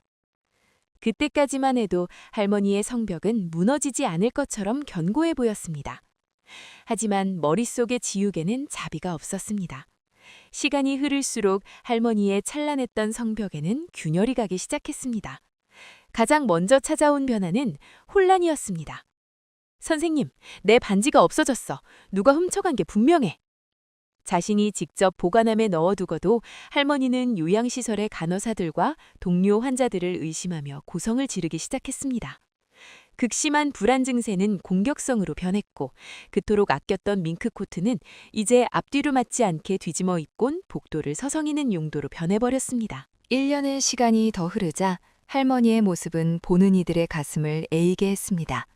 그때까지만 해도 할머니의 성벽은 무너지지 않을 것처럼 견고해 보였습니다. 하지만 머릿속의 지우개는 자비가 없었습니다. 시간이 흐를수록 할머니의 찬란했던 성벽에는 균열이 가기 시작했습니다. 가장 먼저 찾아온 변화는 혼란이었습니다. 선생님, 내 반지가 없어졌어. 누가 훔쳐간 게 분명해. 자신이 직접 보관함에 넣어두고도 할머니는 요양시설의 간호사들과 동료 환자들을 의심하며 고성을 지르기 시작했습니다. 극심한 불안 증세는 공격성으로 변했고 그토록 아꼈던 밍크코트는 이제 앞뒤로 맞지 않게 뒤집어 입곤 복도를 서성이는 용도로 변해버렸습니다. 1년의 시간이 더 흐르자 할머니의 모습은 보는 이들의 가슴을 에이게 했습니다.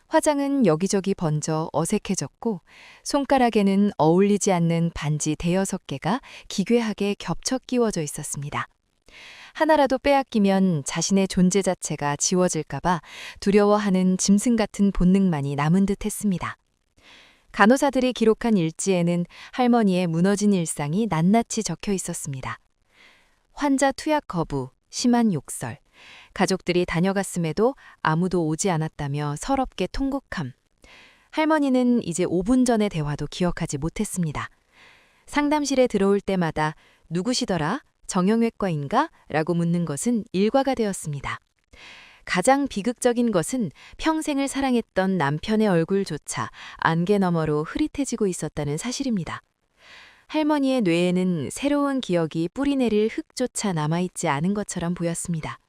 화장은 여기저기 번져 어색해졌고 손가락에는 어울리지 않는 반지 대여섯 개가 기괴하게 겹쳐 끼워져 있었습니다. 하나라도 빼앗기면 자신의 존재 자체가 지워질까봐 두려워하는 짐승 같은 본능만이 남은 듯 했습니다. 간호사들이 기록한 일지에는 할머니의 무너진 일상이 낱낱이 적혀 있었습니다. 환자 투약 거부, 심한 욕설, 가족들이 다녀갔음에도 아무도 오지 않았다며 서럽게 통곡함. 할머니는 이제 5분 전의 대화도 기억하지 못했습니다. 상담실에 들어올 때마다 누구시더라? 정형외과인가? 라고 묻는 것은 일과가 되었습니다. 가장 비극적인 것은 평생을 사랑했던 남편의 얼굴조차 안개 너머로 흐릿해지고 있었다는 사실입니다. 할머니의 뇌에는 새로운 기억이 뿌리내릴 흙조차 남아있지 않은 것처럼 보였습니다.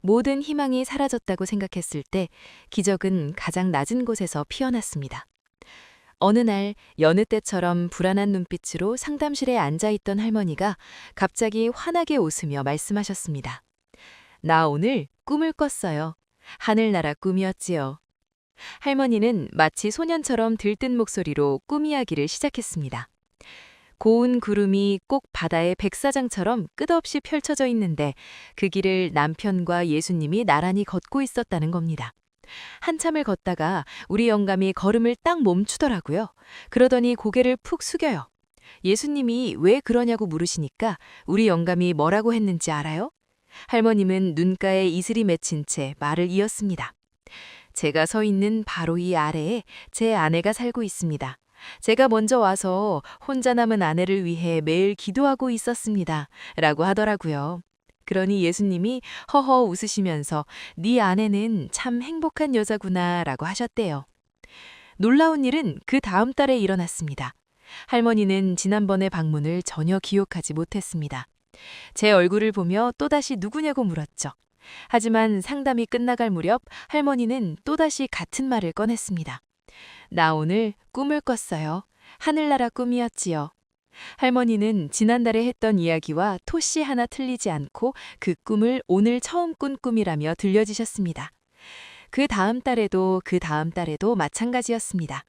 모든 희망이 사라졌다고 생각했을 때 기적은 가장 낮은 곳에서 피어났습니다. 어느 날 여느 때처럼 불안한 눈빛으로 상담실에 앉아있던 할머니가 갑자기 환하게 웃으며 말씀하셨습니다. 나 오늘 꿈을 꿨어요. 하늘나라 꿈이었지요. 할머니는 마치 소년처럼 들뜬 목소리로 꿈 이야기를 시작했습니다. 고운 구름이 꼭 바다의 백사장처럼 끝없이 펼쳐져 있는데 그 길을 남편과 예수님이 나란히 걷고 있었다는 겁니다. 한참을 걷다가 우리 영감이 걸음을 딱 멈추더라고요. 그러더니 고개를 푹 숙여요. 예수님이 왜 그러냐고 물으시니까 우리 영감이 뭐라고 했는지 알아요? 할머님은 눈가에 이슬이 맺힌 채 말을 이었습니다. 제가 서 있는 바로 이 아래에 제 아내가 살고 있습니다. 제가 먼저 와서 혼자 남은 아내를 위해 매일 기도하고 있었습니다. 라고 하더라고요. 그러니 예수님이 허허 웃으시면서 네 아내는 참 행복한 여자구나 라고 하셨대요. 놀라운 일은 그 다음 달에 일어났습니다. 할머니는 지난번의 방문을 전혀 기억하지 못했습니다. 제 얼굴을 보며 또다시 누구냐고 물었죠. 하지만 상담이 끝나갈 무렵 할머니는 또다시 같은 말을 꺼냈습니다. 나 오늘 꿈을 꿨어요. 하늘나라 꿈이었지요. 할머니는 지난달에 했던 이야기와 토씨 하나 틀리지 않고 그 꿈을 오늘 처음 꾼 꿈이라며 들려주셨습니다. 그 다음 달에도 마찬가지였습니다.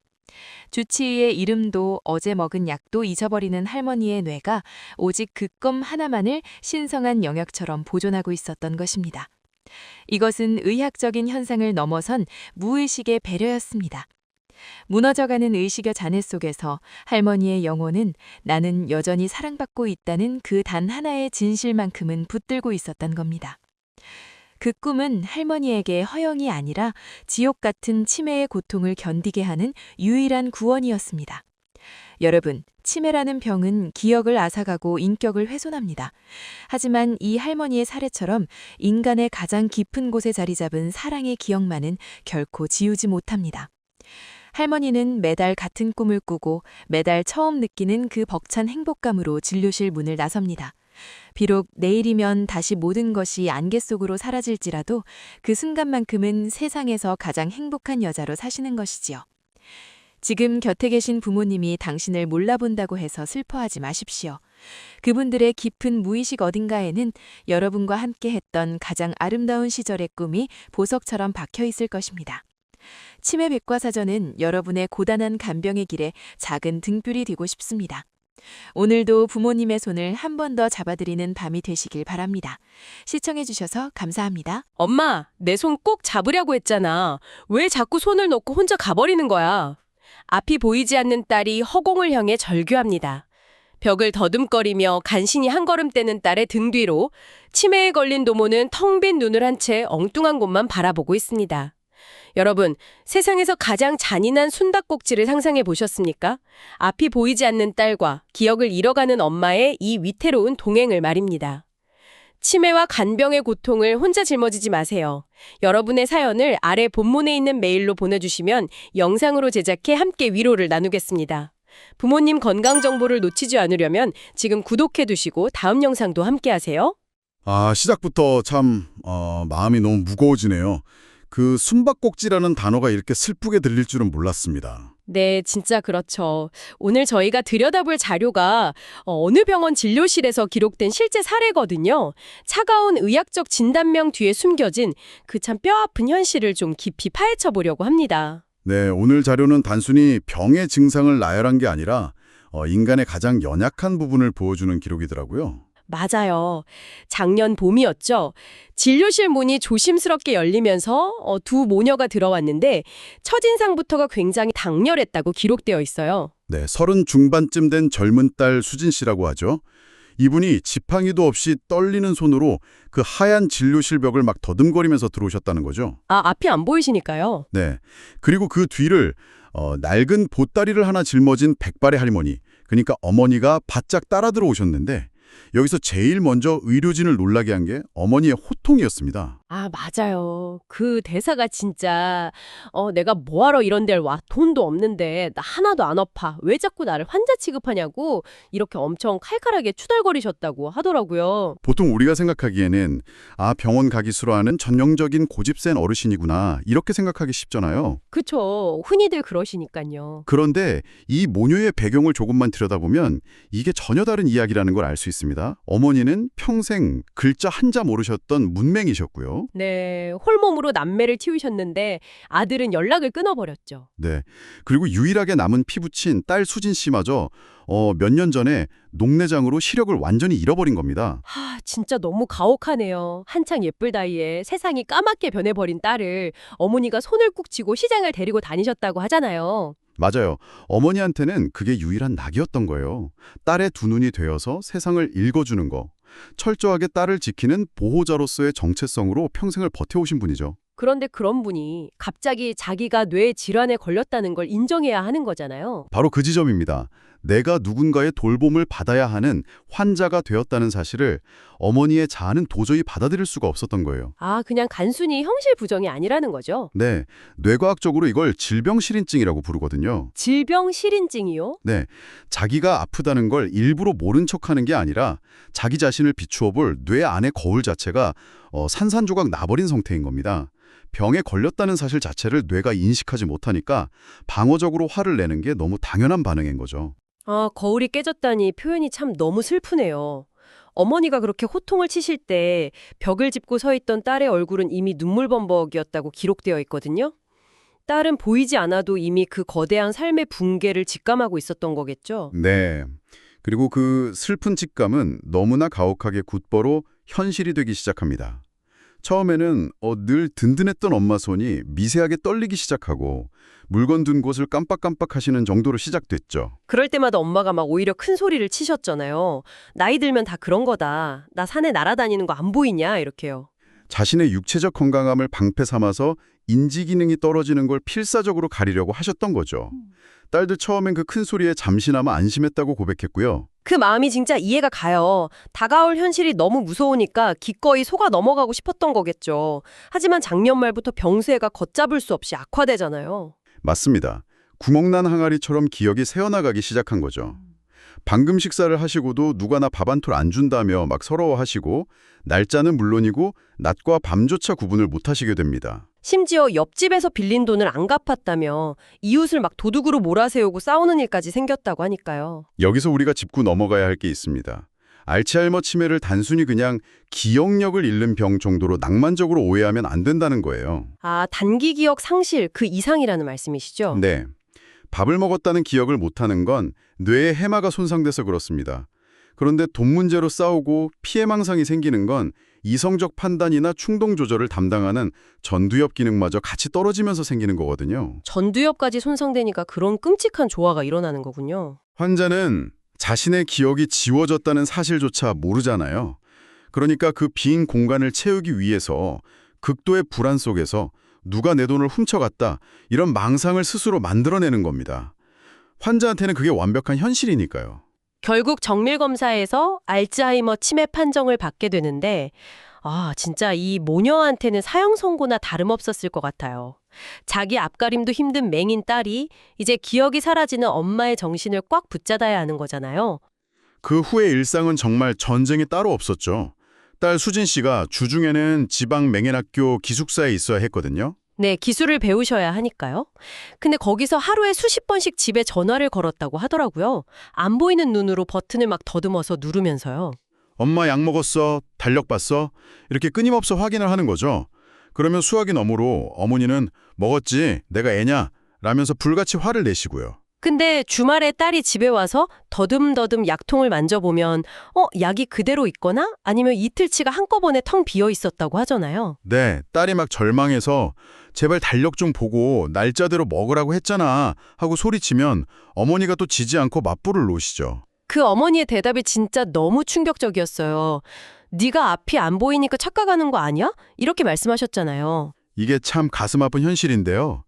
주치의의 이름도 어제 먹은 약도 잊어버리는 할머니의 뇌가 오직 그 꿈 하나만을 신성한 영역처럼 보존하고 있었던 것입니다. 이것은 의학적인 현상을 넘어선 무의식의 배려였습니다. 무너져가는 의식의 잔해 속에서 할머니의 영혼은 나는 여전히 사랑받고 있다는 그 단 하나의 진실만큼은 붙들고 있었던 겁니다. 그 꿈은 할머니에게 허영이 아니라 지옥 같은 치매의 고통을 견디게 하는 유일한 구원이었습니다. 여러분, 치매라는 병은 기억을 앗아가고 인격을 훼손합니다. 하지만 이 할머니의 사례처럼 인간의 가장 깊은 곳에 자리 잡은 사랑의 기억만은 결코 지우지 못합니다. 할머니는 매달 같은 꿈을 꾸고 매달 처음 느끼는 그 벅찬 행복감으로 진료실 문을 나섭니다. 비록 내일이면 다시 모든 것이 안개 속으로 사라질지라도 그 순간만큼은 세상에서 가장 행복한 여자로 사시는 것이지요. 지금 곁에 계신 부모님이 당신을 몰라본다고 해서 슬퍼하지 마십시오. 그분들의 깊은 무의식 어딘가에는 여러분과 함께 했던 가장 아름다운 시절의 꿈이 보석처럼 박혀 있을 것입니다. 치매 백과사전은 여러분의 고단한 간병의 길에 작은 등불이 되고 싶습니다. 오늘도 부모님의 손을 한 번 더 잡아드리는 밤이 되시길 바랍니다. 시청해주셔서 감사합니다. 엄마, 내 손 꼭 잡으려고 했잖아. 왜 자꾸 손을 놓고 혼자 가버리는 거야? 앞이 보이지 않는 딸이 허공을 향해 절규합니다. 벽을 더듬거리며 간신히 한 걸음 떼는 딸의 등 뒤로 치매에 걸린 도모는 텅 빈 눈을 한 채 엉뚱한 곳만 바라보고 있습니다. 여러분, 세상에서 가장 잔인한 숨바꼭질을 상상해 보셨습니까? 앞이 보이지 않는 딸과 기억을 잃어가는 엄마의 이 위태로운 동행을 말입니다. 치매와 간병의 고통을 혼자 짊어지지 마세요. 여러분의 사연을 아래 본문에 있는 메일로 보내주시면 영상으로 제작해 함께 위로를 나누겠습니다. 부모님 건강 정보를 놓치지 않으려면 지금 구독해두시고 다음 영상도 함께 하세요. 시작부터 참 마음이 너무 무거워지네요. 그 숨바꼭질하는 단어가 이렇게 슬프게 들릴 줄은 몰랐습니다. 네, 진짜 그렇죠. 오늘 저희가 들여다볼 자료가 어느 병원 진료실에서 기록된 실제 사례거든요. 차가운 의학적 진단명 뒤에 숨겨진 그 참 뼈아픈 현실을 좀 깊이 파헤쳐 보려고 합니다. 네, 오늘 자료는 단순히 병의 증상을 나열한 게 아니라 인간의 가장 연약한 부분을 보여주는 기록이더라고요. 맞아요. 작년 봄이었죠. 진료실 문이 조심스럽게 열리면서 두 모녀가 들어왔는데 첫인상부터가 굉장히 강렬했다고 기록되어 있어요. 네, 30 중반쯤 된 젊은 딸 수진 씨라고 하죠. 이분이 지팡이도 없이 떨리는 손으로 그 하얀 진료실 벽을 막 더듬거리면서 들어오셨다는 거죠. 아, 앞이 안 보이시니까요. 네, 그리고 그 뒤를 낡은 보따리를 하나 짊어진 백발의 할머니, 그러니까 어머니가 바짝 따라 들어오셨는데 여기서 제일 먼저 의료진을 놀라게 한 게 어머니의 호통이었습니다. 아, 맞아요. 그 대사가 진짜 내가 뭐하러 이런 데를 와. 돈도 없는데 나 하나도 안 아파. 왜 자꾸 나를 환자 취급하냐고 이렇게 엄청 칼칼하게 투덜거리셨다고 하더라고요. 보통 우리가 생각하기에는 병원 가기 싫어하는 전형적인 고집센 어르신이구나 이렇게 생각하기 쉽잖아요. 그쵸. 흔히들 그러시니까요. 그런데 이 모녀의 배경을 조금만 들여다보면 이게 전혀 다른 이야기라는 걸 알 수 있습니다. 어머니는 평생 글자 한자 모르셨던 문맹이셨고요. 네, 홀몸으로 남매를 키우셨는데 아들은 연락을 끊어버렸죠. 네. 그리고 유일하게 남은 피부친 딸 수진 씨마저 몇 년 전에 녹내장으로 시력을 완전히 잃어버린 겁니다. 진짜 너무 가혹하네요. 한창 예쁠 나이에 세상이 까맣게 변해버린 딸을 어머니가 손을 꾹 쥐고 시장을 데리고 다니셨다고 하잖아요. 맞아요. 어머니한테는 그게 유일한 낙이었던 거예요. 딸의 두 눈이 되어서 세상을 읽어주는 거. 철저하게 딸을 지키는 보호자로서의 정체성으로 평생을 버텨오신 분이죠. 그런데 그런 분이 갑자기 자기가 뇌 질환에 걸렸다는 걸 인정해야 하는 거잖아요. 바로 그 지점입니다. 내가 누군가의 돌봄을 받아야 하는 환자가 되었다는 사실을 어머니의 자아는 도저히 받아들일 수가 없었던 거예요. 아, 그냥 단순히 형실 부정이 아니라는 거죠. 네, 뇌과학적으로 이걸 질병실인증이라고 부르거든요. 질병실인증이요? 네, 자기가 아프다는 걸 일부러 모른 척하는 게 아니라 자기 자신을 비추어 볼 뇌 안의 거울 자체가 산산조각 나버린 상태인 겁니다. 병에 걸렸다는 사실 자체를 뇌가 인식하지 못하니까 방어적으로 화를 내는 게 너무 당연한 반응인 거죠. 아, 거울이 깨졌다니 표현이 참 너무 슬프네요. 어머니가 그렇게 호통을 치실 때 벽을 짚고 서 있던 딸의 얼굴은 이미 눈물범벅이었다고 기록되어 있거든요. 딸은 보이지 않아도 이미 그 거대한 삶의 붕괴를 직감하고 있었던 거겠죠. 네. 그리고 그 슬픈 직감은 너무나 가혹하게 굳보로 현실이 되기 시작합니다. 처음에는 늘 든든했던 엄마 손이 미세하게 떨리기 시작하고 물건 둔 곳을 깜빡깜빡 하시는 정도로 시작됐죠. 그럴 때마다 엄마가 막 오히려 큰 소리를 치셨잖아요. 나이 들면 다 그런 거다. 나 산에 날아다니는 거 안 보이냐 이렇게요. 자신의 육체적 건강함을 방패 삼아서 인지 기능이 떨어지는 걸 필사적으로 가리려고 하셨던 거죠. 딸도 처음엔 그 큰 소리에 잠시나마 안심했다고 고백했고요. 그 마음이 진짜 이해가 가요. 다가올 현실이 너무 무서우니까 기꺼이 속아 넘어가고 싶었던 거겠죠. 하지만 작년 말부터 병세가 걷잡을 수 없이 악화되잖아요. 맞습니다. 구멍난 항아리처럼 기억이 새어나가기 시작한 거죠. 방금 식사를 하시고도 누가 나 밥 한 톨 안 준다며 막 서러워하시고 날짜는 물론이고 낮과 밤조차 구분을 못하시게 됩니다. 심지어 옆집에서 빌린 돈을 안 갚았다며 이웃을 막 도둑으로 몰아세우고 싸우는 일까지 생겼다고 하니까요. 여기서 우리가 짚고 넘어가야 할 게 있습니다. 알츠하이머 치매를 단순히 그냥 기억력을 잃는 병 정도로 낭만적으로 오해하면 안 된다는 거예요. 아, 단기 기억 상실 그 이상이라는 말씀이시죠? 네. 밥을 먹었다는 기억을 못하는 건 뇌의 해마가 손상돼서 그렇습니다. 그런데 돈 문제로 싸우고 피해망상이 생기는 건 이성적 판단이나 충동 조절을 담당하는 전두엽 기능마저 같이 떨어지면서 생기는 거거든요. 전두엽까지 손상되니까 그런 끔찍한 조화가 일어나는 거군요. 환자는 자신의 기억이 지워졌다는 사실조차 모르잖아요. 그러니까 그 빈 공간을 채우기 위해서 극도의 불안 속에서 누가 내 돈을 훔쳐갔다 이런 망상을 스스로 만들어내는 겁니다. 환자한테는 그게 완벽한 현실이니까요. 결국 정밀검사에서 알츠하이머 치매 판정을 받게 되는데 진짜 이 모녀한테는 사형 선고나 다름없었을 것 같아요. 자기 앞가림도 힘든 맹인 딸이 이제 기억이 사라지는 엄마의 정신을 꽉 붙잡아야 하는 거잖아요. 그 후의 일상은 정말 전쟁이 따로 없었죠. 딸 수진 씨가 주중에는 지방 맹인학교 기숙사에 있어야 했거든요. 네, 기술을 배우셔야 하니까요. 근데 거기서 하루에 수십 번씩 집에 전화를 걸었다고 하더라고요. 안 보이는 눈으로 버튼을 막 더듬어서 누르면서요. 엄마 약 먹었어? 달력 봤어? 이렇게 끊임없어 확인을 하는 거죠. 그러면 수화기 너머로 어머니는 먹었지? 내가 애냐? 라면서 불같이 화를 내시고요. 근데 주말에 딸이 집에 와서 더듬더듬 약통을 만져보면 약이 그대로 있거나 아니면 이틀치가 한꺼번에 텅 비어 있었다고 하잖아요. 네, 딸이 막 절망해서 제발 달력 좀 보고 날짜대로 먹으라고 했잖아 하고 소리치면 어머니가 또 지지 않고 맞불을 놓으시죠. 그 어머니의 대답이 진짜 너무 충격적이었어요. 네가 앞이 안 보이니까 착각하는 거 아니야? 이렇게 말씀하셨잖아요. 이게 참 가슴 아픈 현실인데요.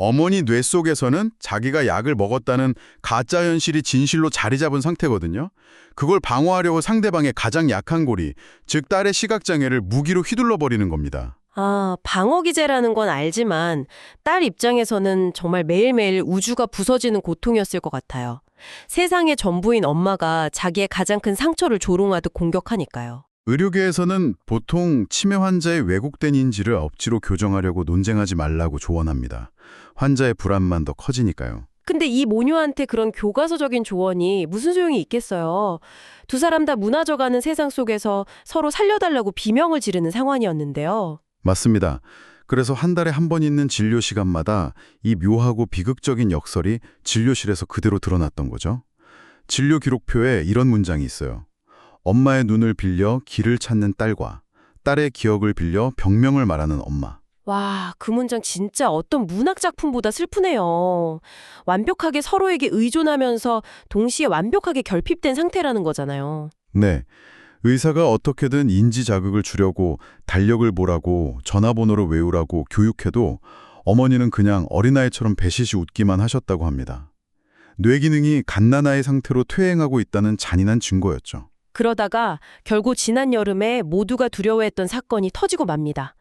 어머니 뇌 속에서는 자기가 약을 먹었다는 가짜 현실이 진실로 자리 잡은 상태거든요. 그걸 방어하려고 상대방의 가장 약한 고리, 즉 딸의 시각장애를 무기로 휘둘러 버리는 겁니다. 아, 방어기제라는 건 알지만 딸 입장에서는 정말 매일매일 우주가 부서지는 고통이었을 것 같아요. 세상의 전부인 엄마가 자기의 가장 큰 상처를 조롱하듯 공격하니까요. 의료계에서는 보통 치매 환자의 왜곡된 인지를 억지로 교정하려고 논쟁하지 말라고 조언합니다. 환자의 불안만 더 커지니까요. 근데 이 모녀한테 그런 교과서적인 조언이 무슨 소용이 있겠어요. 두 사람 다 무너져가는 세상 속에서 서로 살려달라고 비명을 지르는 상황이었는데요. 맞습니다. 그래서 한 달에 한 번 있는 진료 시간마다 이 묘하고 비극적인 역설이 진료실에서 그대로 드러났던 거죠. 진료 기록표에 이런 문장이 있어요. 엄마의 눈을 빌려 길을 찾는 딸과 딸의 기억을 빌려 병명을 말하는 엄마. 와, 그 문장 진짜 어떤 문학작품보다 슬프네요. 완벽하게 서로에게 의존하면서 동시에 완벽하게 결핍된 상태라는 거잖아요. 네. 의사가 어떻게든 인지 자극을 주려고 달력을 보라고 전화번호를 외우라고 교육해도 어머니는 그냥 어린아이처럼 배시시 웃기만 하셨다고 합니다. 뇌 기능이 갓난아이 상태로 퇴행하고 있다는 잔인한 증거였죠. 그러다가 결국 지난 여름에 모두가 두려워했던 사건이 터지고 맙니다.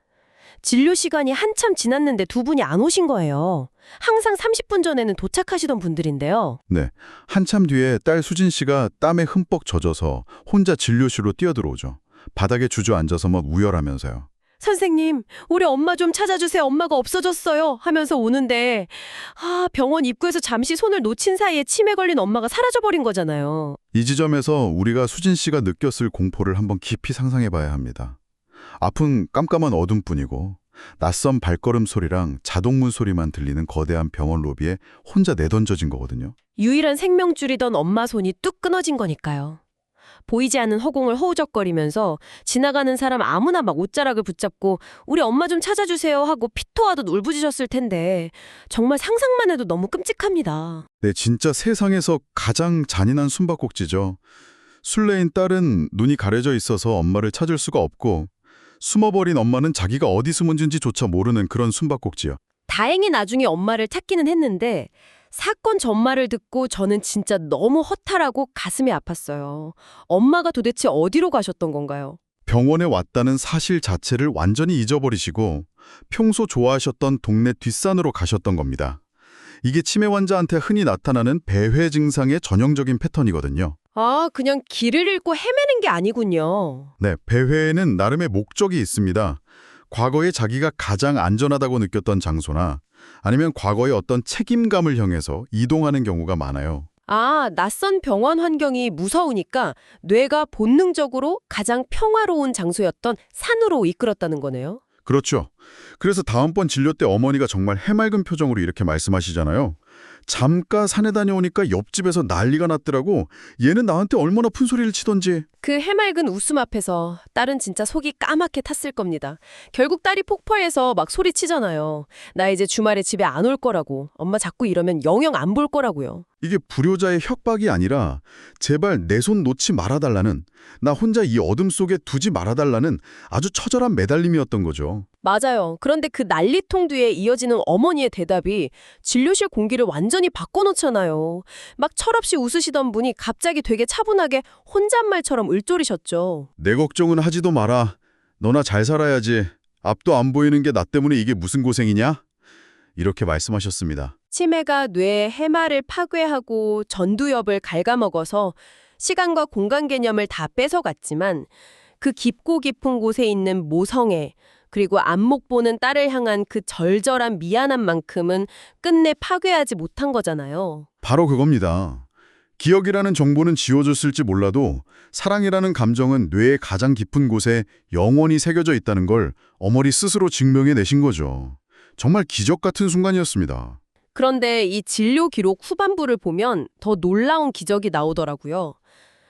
진료 시간이 한참 지났는데 두 분이 안 오신 거예요. 항상 30분 전에는 도착하시던 분들인데요. 네, 한참 뒤에 딸 수진 씨가 땀에 흠뻑 젖어서 혼자 진료실로 뛰어들어오죠. 바닥에 주저앉아서 막 우열하면서요. 선생님, 우리 엄마 좀 찾아주세요. 엄마가 없어졌어요. 하면서 오는데 병원 입구에서 잠시 손을 놓친 사이에 치매 걸린 엄마가 사라져버린 거잖아요. 이 지점에서 우리가 수진 씨가 느꼈을 공포를 한번 깊이 상상해 봐야 합니다. 앞은 깜깜한 어둠뿐이고 낯선 발걸음 소리랑 자동문 소리만 들리는 거대한 병원 로비에 혼자 내던져진 거거든요. 유일한 생명줄이던 엄마 손이 뚝 끊어진 거니까요. 보이지 않는 허공을 허우적거리면서 지나가는 사람 아무나 막 옷자락을 붙잡고 우리 엄마 좀 찾아주세요 하고 피토하듯 울부짖었을 텐데 정말 상상만 해도 너무 끔찍합니다. 네, 진짜 세상에서 가장 잔인한 숨바꼭질이죠. 술래인 딸은 눈이 가려져 있어서 엄마를 찾을 수가 없고 숨어버린 엄마는 자기가 어디 숨은지조차 모르는 그런 숨바꼭질이요. 다행히 나중에 엄마를 찾기는 했는데 사건 전말을 듣고 저는 진짜 너무 허탈하고 가슴이 아팠어요. 엄마가 도대체 어디로 가셨던 건가요? 병원에 왔다는 사실 자체를 완전히 잊어버리시고 평소 좋아하셨던 동네 뒷산으로 가셨던 겁니다. 이게 치매 환자한테 흔히 나타나는 배회 증상의 전형적인 패턴이거든요. 아, 그냥 길을 잃고 헤매는 게 아니군요. 네, 배회에는 나름의 목적이 있습니다. 과거에 자기가 가장 안전하다고 느꼈던 장소나 아니면 과거의 어떤 책임감을 향해서 이동하는 경우가 많아요. 아, 낯선 병원 환경이 무서우니까 뇌가 본능적으로 가장 평화로운 장소였던 산으로 이끌었다는 거네요. 그렇죠. 그래서 다음번 진료 때 어머니가 정말 해맑은 표정으로 이렇게 말씀하시잖아요. 잠깐 산에 다녀오니까 옆집에서 난리가 났더라고. 얘는 나한테 얼마나 푼소리를 치던지. 그 해맑은 웃음 앞에서 딸은 진짜 속이 까맣게 탔을 겁니다. 결국 딸이 폭발해서 막 소리치잖아요. 나 이제 주말에 집에 안 올 거라고. 엄마 자꾸 이러면 영영 안 볼 거라고요. 이게 불효자의 협박이 아니라 제발 내 손 놓지 말아달라는, 나 혼자 이 어둠 속에 두지 말아달라는 아주 처절한 매달림이었던 거죠. 맞아요. 그런데 그 난리통 뒤에 이어지는 어머니의 대답이 진료실 공기를 완전히 바꿔놓잖아요. 막 철없이 웃으시던 분이 갑자기 되게 차분하게 혼잣말처럼 을조리셨죠. 내 걱정은 하지도 마라. 너나 잘 살아야지. 앞도 안 보이는 게 나 때문에 이게 무슨 고생이냐? 이렇게 말씀하셨습니다. 치매가 뇌의 해마를 파괴하고 전두엽을 갉아먹어서 시간과 공간 개념을 다 뺏어갔지만 그 깊고 깊은 곳에 있는 모성애, 그리고 안목 보는 딸을 향한 그 절절한 미안함만큼은 끝내 파괴하지 못한 거잖아요. 바로 그겁니다. 기억이라는 정보는 지워졌을지 몰라도 사랑이라는 감정은 뇌의 가장 깊은 곳에 영원히 새겨져 있다는 걸 어머니 스스로 증명해내신 거죠. 정말 기적 같은 순간이었습니다. 그런데 이 진료 기록 후반부를 보면 더 놀라운 기적이 나오더라고요.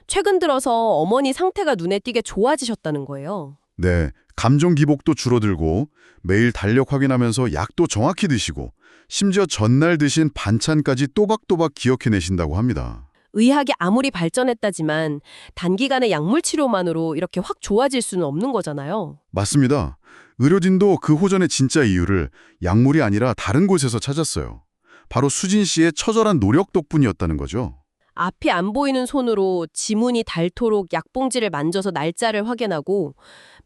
최근 들어서 어머니 상태가 눈에 띄게 좋아지셨다는 거예요. 네, 감정 기복도 줄어들고 매일 달력 확인하면서 약도 정확히 드시고 심지어 전날 드신 반찬까지 또박또박 기억해내신다고 합니다. 의학이 아무리 발전했다지만 단기간의 약물 치료만으로 이렇게 확 좋아질 수는 없는 거잖아요. 맞습니다. 의료진도 그 호전의 진짜 이유를 약물이 아니라 다른 곳에서 찾았어요. 바로 수진 씨의 처절한 노력 덕분이었다는 거죠. 앞이 안 보이는 손으로 지문이 닳도록 약봉지를 만져서 날짜를 확인하고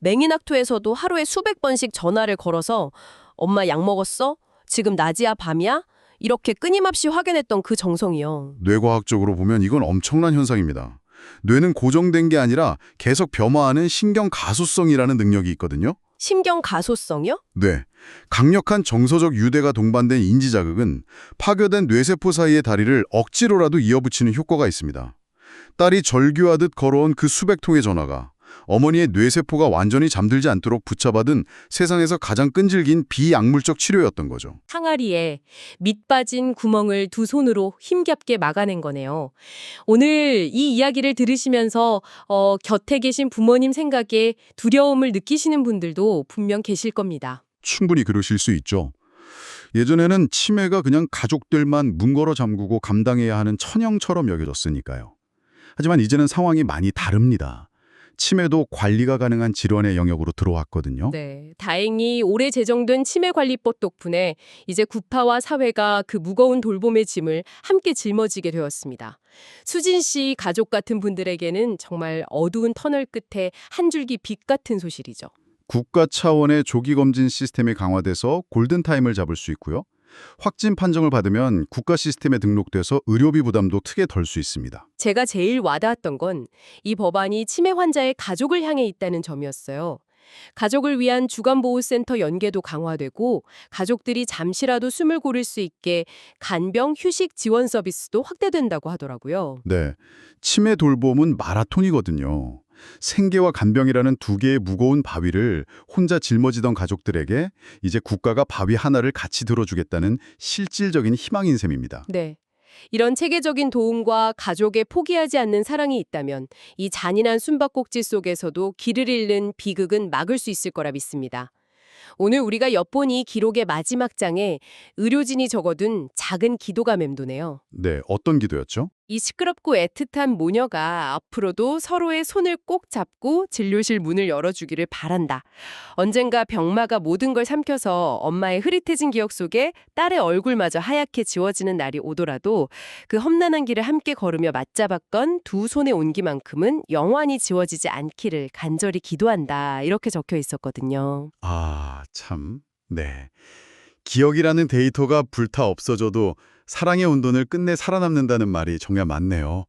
맹인학토에서도 하루에 수백 번씩 전화를 걸어서 엄마 약 먹었어? 지금 낮이야 밤이야? 이렇게 끊임없이 확인했던 그 정성이요. 뇌과학적으로 보면 이건 엄청난 현상입니다. 뇌는 고정된 게 아니라 계속 변화하는 신경 가소성이라는 능력이 있거든요. 신경 가소성이요? 네. 강력한 정서적 유대가 동반된 인지자극은 파괴된 뇌세포 사이의 다리를 억지로라도 이어붙이는 효과가 있습니다. 딸이 절규하듯 걸어온 그 수백 통의 전화가 어머니의 뇌세포가 완전히 잠들지 않도록 붙잡아둔 세상에서 가장 끈질긴 비약물적 치료였던 거죠. 항아리에 밑 빠진 구멍을 두 손으로 힘겹게 막아낸 거네요. 오늘 이 이야기를 들으시면서 곁에 계신 부모님 생각에 두려움을 느끼시는 분들도 분명 계실 겁니다. 충분히 그러실 수 있죠. 예전에는 치매가 그냥 가족들만 문 걸어 잠그고 감당해야 하는 천형처럼 여겨졌으니까요. 하지만 이제는 상황이 많이 다릅니다. 치매도 관리가 가능한 질환의 영역으로 들어왔거든요. 네, 다행히 올해 제정된 치매관리법 덕분에 이제 구파와 사회가 그 무거운 돌봄의 짐을 함께 짊어지게 되었습니다. 수진 씨 가족 같은 분들에게는 정말 어두운 터널 끝에 한 줄기 빛 같은 소식이죠. 국가 차원의 조기검진 시스템이 강화돼서 골든타임을 잡을 수 있고요. 확진 판정을 받으면 국가 시스템에 등록돼서 의료비 부담도 크게 덜 수 있습니다. 제가 제일 와닿았던 건 이 법안이 치매 환자의 가족을 향해 있다는 점이었어요. 가족을 위한 주간보호센터 연계도 강화되고 가족들이 잠시라도 숨을 고를 수 있게 간병 휴식 지원 서비스도 확대된다고 하더라고요. 네, 치매 돌봄은 마라톤이거든요. 생계와 간병이라는 두 개의 무거운 바위를 혼자 짊어지던 가족들에게 이제 국가가 바위 하나를 같이 들어주겠다는 실질적인 희망인 셈입니다. 네. 이런 체계적인 도움과 가족의 포기하지 않는 사랑이 있다면 이 잔인한 숨바꼭질 속에서도 길을 잃는 비극은 막을 수 있을 거라 믿습니다. 오늘 우리가 엿본 이 기록의 마지막 장에 의료진이 적어둔 작은 기도가 맴도네요. 네, 어떤 기도였죠? 이 시끄럽고 애틋한 모녀가 앞으로도 서로의 손을 꼭 잡고 진료실 문을 열어주기를 바란다. 언젠가 병마가 모든 걸 삼켜서 엄마의 흐릿해진 기억 속에 딸의 얼굴마저 하얗게 지워지는 날이 오더라도 그 험난한 길을 함께 걸으며 맞잡았건 두 손의 온기만큼은 영원히 지워지지 않기를 간절히 기도한다. 이렇게 적혀 있었거든요. 아, 참. 네. 기억이라는 데이터가 불타 없어져도 사랑의 온돈을 끝내 살아남는다는 말이 정말 맞네요.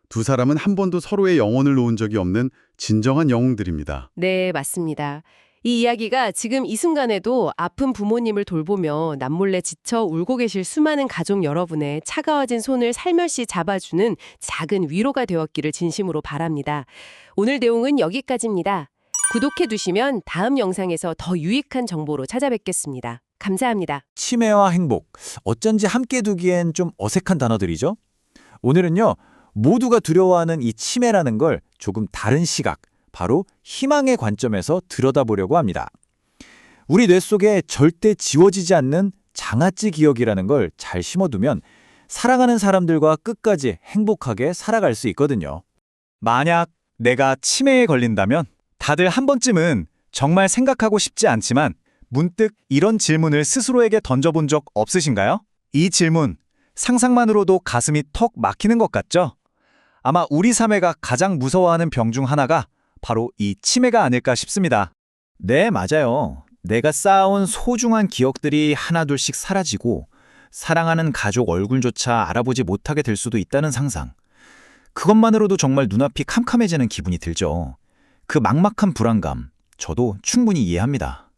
두 사람은 한 번도 서로의 영혼을 놓은 적이 없는 진정한 영웅들입니다. 네, 맞습니다. 이 이야기가 지금 이 순간에도 아픈 부모님을 돌보며 남몰래 지쳐 울고 계실 수많은 가족 여러분의 차가워진 손을 살며시 잡아주는 작은 위로가 되었기를 진심으로 바랍니다. 오늘 내용은 여기까지입니다. 구독해두시면 다음 영상에서 더 유익한 정보로 찾아뵙겠습니다. 감사합니다. 치매와 행복, 어쩐지 함께 두기엔 좀 어색한 단어들이죠? 오늘은요, 모두가 두려워하는 이 치매라는 걸 조금 다른 시각, 바로 희망의 관점에서 들여다보려고 합니다. 우리 뇌 속에 절대 지워지지 않는 장아찌 기억이라는 걸 잘 심어두면 사랑하는 사람들과 끝까지 행복하게 살아갈 수 있거든요. 만약 내가 치매에 걸린다면 다들 한 번쯤은 정말 생각하고 싶지 않지만 문득 이런 질문을 스스로에게 던져본 적 없으신가요? 이 질문, 상상만으로도 가슴이 턱 막히는 것 같죠? 아마 우리 사회가 가장 무서워하는 병 중 하나가 바로 이 치매가 아닐까 싶습니다. 네, 맞아요. 내가 쌓아온 소중한 기억들이 하나둘씩 사라지고 사랑하는 가족 얼굴조차 알아보지 못하게 될 수도 있다는 상상. 그것만으로도 정말 눈앞이 캄캄해지는 기분이 들죠. 그 막막한 불안감, 저도 충분히 이해합니다.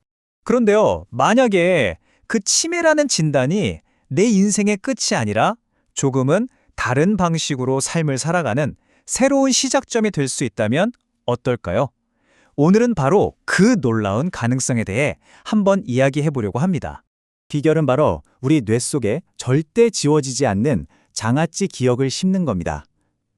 그런데요, 만약에 그 치매라는 진단이 내 인생의 끝이 아니라 조금은 다른 방식으로 삶을 살아가는 새로운 시작점이 될 수 있다면 어떨까요? 오늘은 바로 그 놀라운 가능성에 대해 한번 이야기해 보려고 합니다. 비결은 바로 우리 뇌 속에 절대 지워지지 않는 장아찌 기억을 심는 겁니다.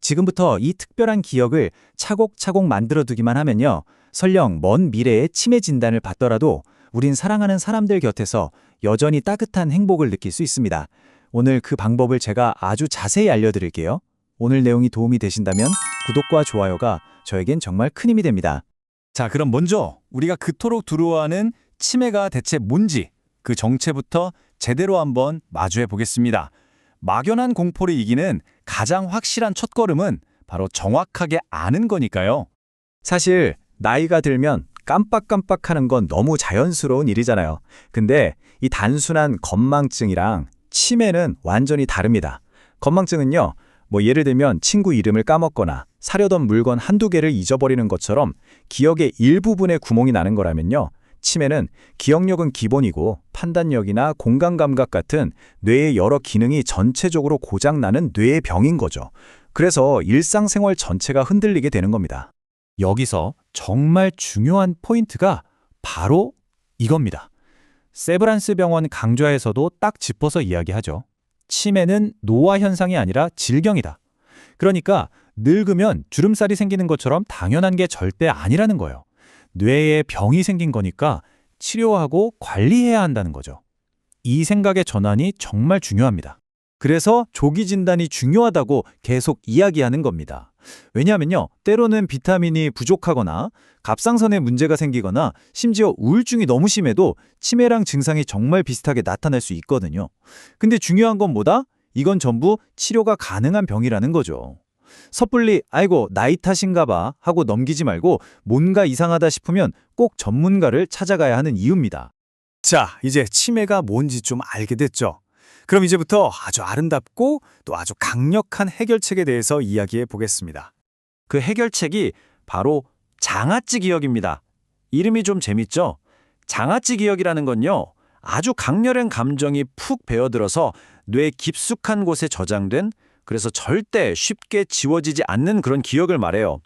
지금부터 이 특별한 기억을 차곡차곡 만들어두기만 하면요. 설령 먼 미래에 치매 진단을 받더라도 우린 사랑하는 사람들 곁에서 여전히 따뜻한 행복을 느낄 수 있습니다. 오늘 그 방법을 제가 아주 자세히 알려드릴게요. 오늘 내용이 도움이 되신다면 구독과 좋아요가 저에겐 정말 큰 힘이 됩니다. 자, 그럼 먼저 우리가 그토록 두려워하는 치매가 대체 뭔지 그 정체부터 제대로 한번 마주해 보겠습니다. 막연한 공포를 이기는 가장 확실한 첫걸음은 바로 정확하게 아는 거니까요. 사실 나이가 들면 깜빡깜빡하는 건 너무 자연스러운 일이잖아요. 근데 이 단순한 건망증이랑 치매는 완전히 다릅니다. 건망증은요, 예를 들면 친구 이름을 까먹거나 사려던 물건 한두 개를 잊어버리는 것처럼 기억의 일부분에 구멍이 나는 거라면요. 치매는 기억력은 기본이고 판단력이나 공감 감각 같은 뇌의 여러 기능이 전체적으로 고장나는 뇌의 병인 거죠. 그래서 일상생활 전체가 흔들리게 되는 겁니다. 여기서 정말 중요한 포인트가 바로 이겁니다. 세브란스 병원 강좌에서도 딱 짚어서 이야기하죠. 치매는 노화 현상이 아니라 질병이다. 그러니까 늙으면 주름살이 생기는 것처럼 당연한 게 절대 아니라는 거예요. 뇌에 병이 생긴 거니까 치료하고 관리해야 한다는 거죠. 이 생각의 전환이 정말 중요합니다. 그래서 조기 진단이 중요하다고 계속 이야기하는 겁니다. 왜냐하면요, 때로는 비타민이 부족하거나 갑상선에 문제가 생기거나 심지어 우울증이 너무 심해도 치매랑 증상이 정말 비슷하게 나타날 수 있거든요. 근데 중요한 건 뭐다? 이건 전부 치료가 가능한 병이라는 거죠. 섣불리 아이고 나이 탓인가 봐 하고 넘기지 말고 뭔가 이상하다 싶으면 꼭 전문가를 찾아가야 하는 이유입니다. 자, 이제 치매가 뭔지 좀 알게 됐죠? 그럼 이제부터 아주 아름답고 또 아주 강력한 해결책에 대해서 이야기해 보겠습니다. 그 해결책이 바로 장아찌 기억입니다. 이름이 좀 재밌죠? 장아찌 기억이라는 건요, 아주 강렬한 감정이 푹 배어들어서 뇌 깊숙한 곳에 저장된, 그래서 절대 쉽게 지워지지 않는 그런 기억을 말해요.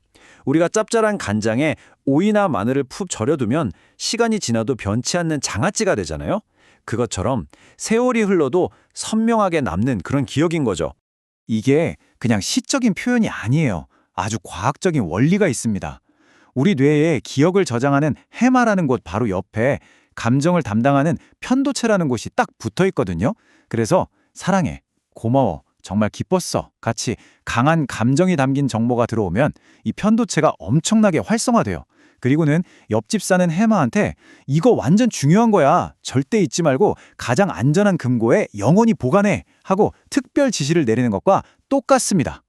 우리가 짭짤한 간장에 오이나 마늘을 푹 절여두면 시간이 지나도 변치 않는 장아찌가 되잖아요. 그것처럼 세월이 흘러도 선명하게 남는 그런 기억인 거죠. 이게 그냥 시적인 표현이 아니에요. 아주 과학적인 원리가 있습니다. 우리 뇌에 기억을 저장하는 해마라는 곳 바로 옆에 감정을 담당하는 편도체라는 곳이 딱 붙어 있거든요. 그래서 사랑해, 고마워, 정말 기뻤어 같이 강한 감정이 담긴 정보가 들어오면 이 편도체가 엄청나게 활성화돼요. 그리고는 옆집 사는 해마한테 이거 완전 중요한 거야. 절대 잊지 말고 가장 안전한 금고에 영원히 보관해 하고 특별 지시를 내리는 것과 똑같습니다.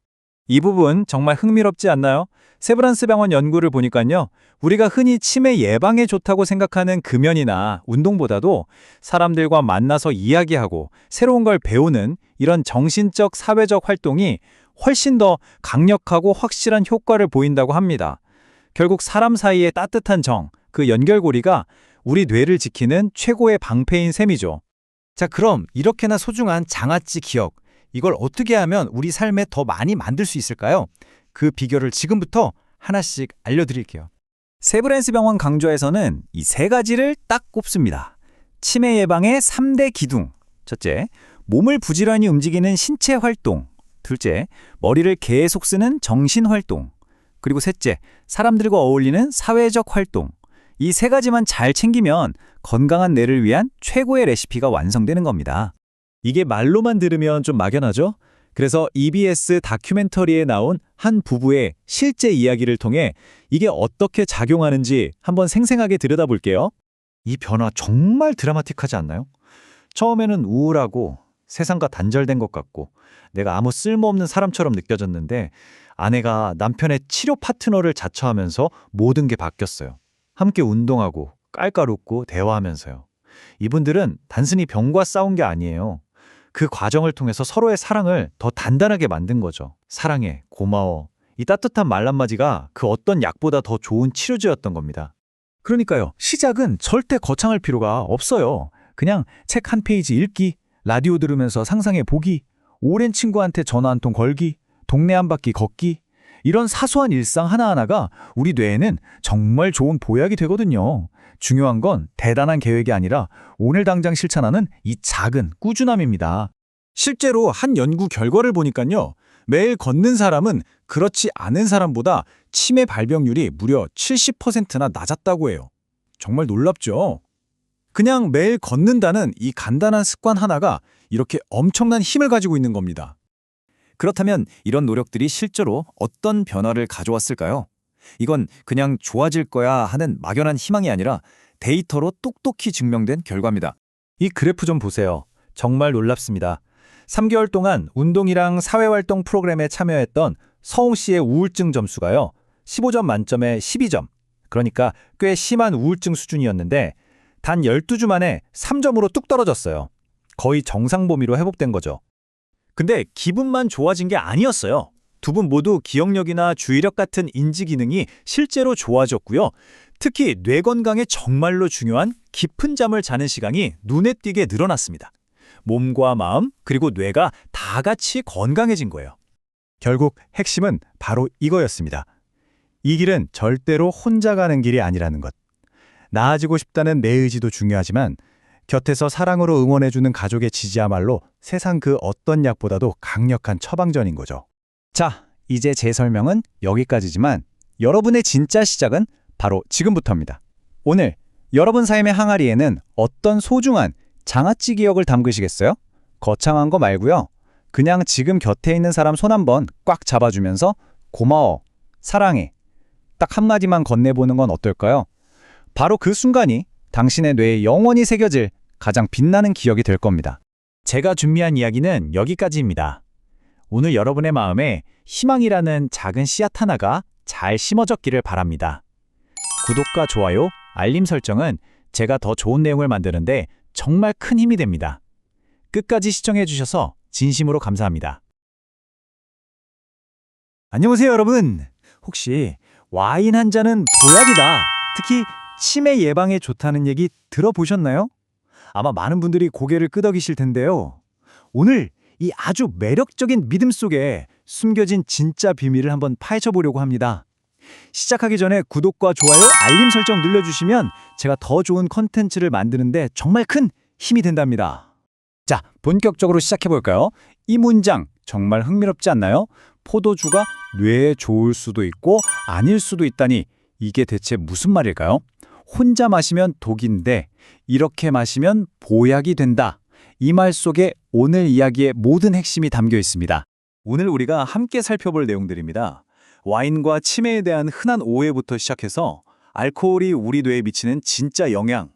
이 부분 정말 흥미롭지 않나요? 세브란스 병원 연구를 보니까요. 우리가 흔히 치매 예방에 좋다고 생각하는 금연이나 운동보다도 사람들과 만나서 이야기하고 새로운 걸 배우는 이런 정신적, 사회적 활동이 훨씬 더 강력하고 확실한 효과를 보인다고 합니다. 결국 사람 사이의 따뜻한 정, 그 연결고리가 우리 뇌를 지키는 최고의 방패인 셈이죠. 자, 그럼 이렇게나 소중한 장아찌 기억, 이걸 어떻게 하면 우리 삶에 더 많이 만들 수 있을까요? 그 비결을 지금부터 하나씩 알려드릴게요. 세브란스 병원 강좌에서는 이 세 가지를 딱 꼽습니다. 치매 예방의 3대 기둥. 첫째, 몸을 부지런히 움직이는 신체 활동. 둘째, 머리를 계속 쓰는 정신 활동. 그리고 셋째, 사람들과 어울리는 사회적 활동. 이 세 가지만 잘 챙기면 건강한 뇌를 위한 최고의 레시피가 완성되는 겁니다. 이게 말로만 들으면 좀 막연하죠? 그래서 EBS 다큐멘터리에 나온 한 부부의 실제 이야기를 통해 이게 어떻게 작용하는지 한번 생생하게 들여다볼게요. 이 변화 정말 드라마틱하지 않나요? 처음에는 우울하고 세상과 단절된 것 같고 내가 아무 쓸모없는 사람처럼 느껴졌는데 아내가 남편의 치료 파트너를 자처하면서 모든 게 바뀌었어요. 함께 운동하고 깔깔 웃고 대화하면서요. 이분들은 단순히 병과 싸운 게 아니에요. 그 과정을 통해서 서로의 사랑을 더 단단하게 만든 거죠. 사랑해, 고마워. 이 따뜻한 말 한마디가 그 어떤 약보다 더 좋은 치료제였던 겁니다. 그러니까요. 시작은 절대 거창할 필요가 없어요. 그냥 책 한 페이지 읽기, 라디오 들으면서 상상해 보기, 오랜 친구한테 전화 한 통 걸기, 동네 한 바퀴 걷기. 이런 사소한 일상 하나하나가 우리 뇌에는 정말 좋은 보약이 되거든요. 중요한 건 대단한 계획이 아니라 오늘 당장 실천하는 이 작은 꾸준함입니다. 실제로 한 연구 결과를 보니까요. 매일 걷는 사람은 그렇지 않은 사람보다 치매 발병률이 무려 70%나 낮았다고 해요. 정말 놀랍죠? 그냥 매일 걷는다는 이 간단한 습관 하나가 이렇게 엄청난 힘을 가지고 있는 겁니다. 그렇다면 이런 노력들이 실제로 어떤 변화를 가져왔을까요? 이건 그냥 좋아질 거야 하는 막연한 희망이 아니라 데이터로 똑똑히 증명된 결과입니다. 이 그래프 좀 보세요. 정말 놀랍습니다. 3개월 동안 운동이랑 사회활동 프로그램에 참여했던 서웅 씨의 우울증 점수가요. 15점 만점에 12점. 그러니까 꽤 심한 우울증 수준이었는데 단 12주 만에 3점으로 뚝 떨어졌어요. 거의 정상 범위로 회복된 거죠. 근데 기분만 좋아진 게 아니었어요. 두 분 모두 기억력이나 주의력 같은 인지 기능이 실제로 좋아졌고요. 특히 뇌 건강에 정말로 중요한 깊은 잠을 자는 시간이 눈에 띄게 늘어났습니다. 몸과 마음 그리고 뇌가 다 같이 건강해진 거예요. 결국 핵심은 바로 이거였습니다. 이 길은 절대로 혼자 가는 길이 아니라는 것. 나아지고 싶다는 내 의지도 중요하지만 곁에서 사랑으로 응원해주는 가족의 지지야말로 세상 그 어떤 약보다도 강력한 처방전인 거죠. 자, 이제 제 설명은 여기까지지만 여러분의 진짜 시작은 바로 지금부터입니다. 오늘 여러분 삶의 항아리에는 어떤 소중한 장아찌 기억을 담그시겠어요? 거창한 거 말고요. 그냥 지금 곁에 있는 사람 손 한번 꽉 잡아주면서 고마워, 사랑해, 딱 한마디만 건네보는 건 어떨까요? 바로 그 순간이 당신의 뇌에 영원히 새겨질 가장 빛나는 기억이 될 겁니다. 제가 준비한 이야기는 여기까지입니다. 오늘 여러분의 마음에 희망이라는 작은 씨앗 하나가 잘 심어졌기를 바랍니다. 구독과 좋아요, 알림 설정은 제가 더 좋은 내용을 만드는데 정말 큰 힘이 됩니다. 끝까지 시청해주셔서 진심으로 감사합니다. 안녕하세요, 여러분. 혹시 와인 한 잔은 보약이다. 특히 치매 예방에 좋다는 얘기 들어보셨나요? 아마 많은 분들이 고개를 끄덕이실 텐데요. 오늘 이 아주 매력적인 믿음 속에 숨겨진 진짜 비밀을 한번 파헤쳐 보려고 합니다. 시작하기 전에 구독과 좋아요, 알림 설정 눌러주시면 제가 더 좋은 컨텐츠를 만드는데 정말 큰 힘이 된답니다. 자, 본격적으로 시작해볼까요? 이 문장 정말 흥미롭지 않나요? 포도주가 뇌에 좋을 수도 있고 아닐 수도 있다니 이게 대체 무슨 말일까요? 혼자 마시면 독인데 이렇게 마시면 보약이 된다. 이 말 속에 오늘 이야기의 모든 핵심이 담겨 있습니다. 오늘 우리가 함께 살펴볼 내용들입니다. 와인과 치매에 대한 흔한 오해부터 시작해서 알코올이 우리 뇌에 미치는 진짜 영향,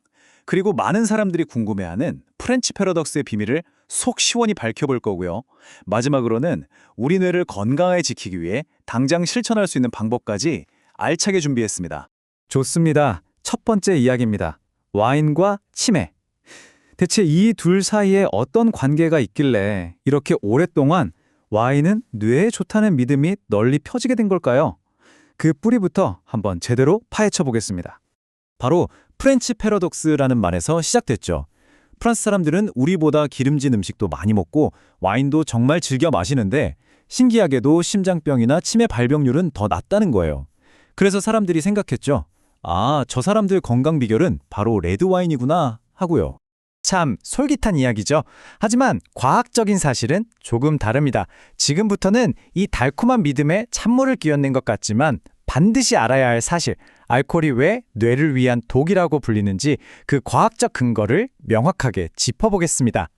그리고 많은 사람들이 궁금해하는 프렌치 패러독스의 비밀을 속 시원히 밝혀볼 거고요. 마지막으로는 우리 뇌를 건강하게 지키기 위해 당장 실천할 수 있는 방법까지 알차게 준비했습니다. 좋습니다. 첫 번째 이야기입니다. 와인과 치매. 대체 이 둘 사이에 어떤 관계가 있길래 이렇게 오랫동안 와인은 뇌에 좋다는 믿음이 널리 펴지게 된 걸까요? 그 뿌리부터 한번 제대로 파헤쳐 보겠습니다. 바로 프렌치 패러독스라는 말에서 시작됐죠. 프랑스 사람들은 우리보다 기름진 음식도 많이 먹고 와인도 정말 즐겨 마시는데 신기하게도 심장병이나 치매 발병률은 더 낮다는 거예요. 그래서 사람들이 생각했죠. 아, 저 사람들 건강 비결은 바로 레드 와인이구나 하고요. 참 솔깃한 이야기죠. 하지만 과학적인 사실은 조금 다릅니다. 지금부터는 이 달콤한 믿음에 찬물을 끼얹는 것 같지만 반드시 알아야 할 사실, 알코올이 왜 뇌를 위한 독이라고 불리는지 그 과학적 근거를 명확하게 짚어보겠습니다.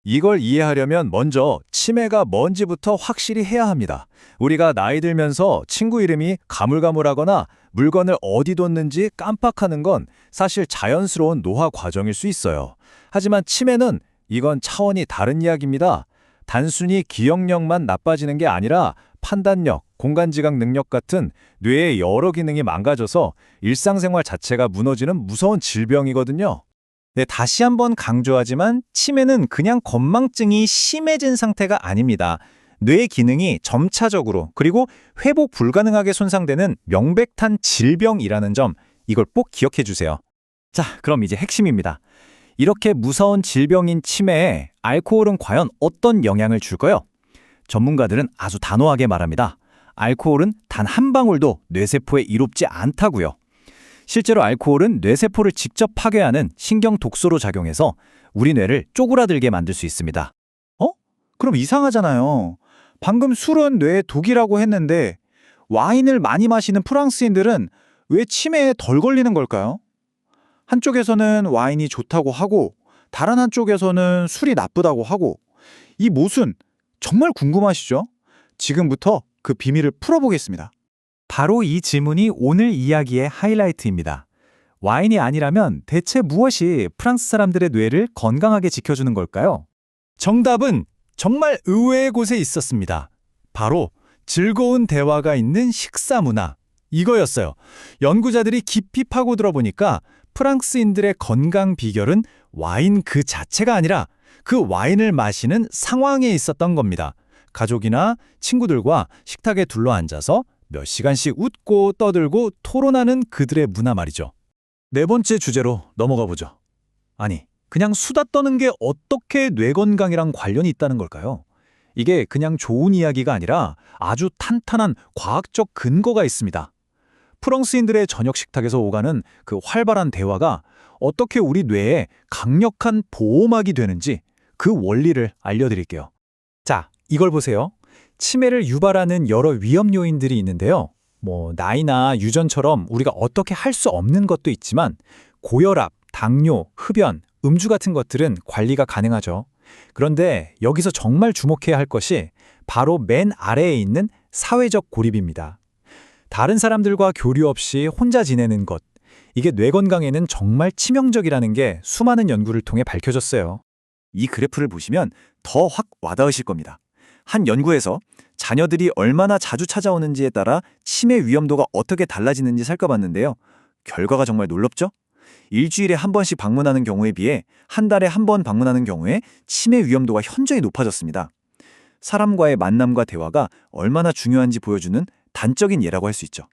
이걸 이해하려면 먼저 치매가 뭔지부터 확실히 해야 합니다. 우리가 나이 들면서 친구 이름이 가물가물하거나 물건을 어디 뒀는지 깜빡하는 건 사실 자연스러운 노화 과정일 수 있어요. 하지만 치매는 이건 차원이 다른 이야기입니다. 단순히 기억력만 나빠지는 게 아니라 판단력, 공간지각 능력 같은 뇌의 여러 기능이 망가져서 일상생활 자체가 무너지는 무서운 질병이거든요. 네, 다시 한번 강조하지만 치매는 그냥 건망증이 심해진 상태가 아닙니다. 뇌 기능이 점차적으로 그리고 회복 불가능하게 손상되는 명백한 질병이라는 점, 이걸 꼭 기억해 주세요. 자, 그럼 이제 핵심입니다. 이렇게 무서운 질병인 치매에 알코올은 과연 어떤 영향을 줄까요? 전문가들은 아주 단호하게 말합니다. 알코올은 단 한 방울도 뇌세포에 이롭지 않다고요. 실제로 알코올은 뇌세포를 직접 파괴하는 신경 독소로 작용해서 우리 뇌를 쪼그라들게 만들 수 있습니다. 그럼 이상하잖아요. 방금 술은 뇌에 독이라고 했는데 와인을 많이 마시는 프랑스인들은 왜 치매에 덜 걸리는 걸까요? 한쪽에서는 와인이 좋다고 하고 다른 한쪽에서는 술이 나쁘다고 하고 이 모순 정말 궁금하시죠? 지금부터 그 비밀을 풀어보겠습니다. 바로 이 질문이 오늘 이야기의 하이라이트입니다. 와인이 아니라면 대체 무엇이 프랑스 사람들의 뇌를 건강하게 지켜주는 걸까요? 정답은 정말 의외의 곳에 있었습니다. 바로 즐거운 대화가 있는 식사 문화. 이거였어요. 연구자들이 깊이 파고들어 보니까 프랑스인들의 건강 비결은 와인 그 자체가 아니라 그 와인을 마시는 상황에 있었던 겁니다. 가족이나 친구들과 식탁에 둘러앉아서 몇 시간씩 웃고 떠들고 토론하는 그들의 문화 말이죠. 네 번째 주제로 넘어가 보죠. 아니, 그냥 수다 떠는 게 어떻게 뇌 건강이랑 관련이 있다는 걸까요? 이게 그냥 좋은 이야기가 아니라 아주 탄탄한 과학적 근거가 있습니다. 프랑스인들의 저녁 식탁에서 오가는 그 활발한 대화가 어떻게 우리 뇌에 강력한 보호막이 되는지 그 원리를 알려드릴게요. 자, 이걸 보세요. 치매를 유발하는 여러 위험 요인들이 있는데요. 나이나 유전처럼 우리가 어떻게 할 수 없는 것도 있지만 고혈압, 당뇨, 흡연, 음주 같은 것들은 관리가 가능하죠. 그런데 여기서 정말 주목해야 할 것이 바로 맨 아래에 있는 사회적 고립입니다. 다른 사람들과 교류 없이 혼자 지내는 것, 이게 뇌 건강에는 정말 치명적이라는 게 수많은 연구를 통해 밝혀졌어요. 이 그래프를 보시면 더 확 와닿으실 겁니다. 한 연구에서 자녀들이 얼마나 자주 찾아오는지에 따라 치매 위험도가 어떻게 달라지는지 살펴봤는데요. 결과가 정말 놀랍죠? 일주일에 한 번씩 방문하는 경우에 비해 한 달에 한 번 방문하는 경우에 치매 위험도가 현저히 높아졌습니다. 사람과의 만남과 대화가 얼마나 중요한지 보여주는 단적인 예라고 할 수 있죠.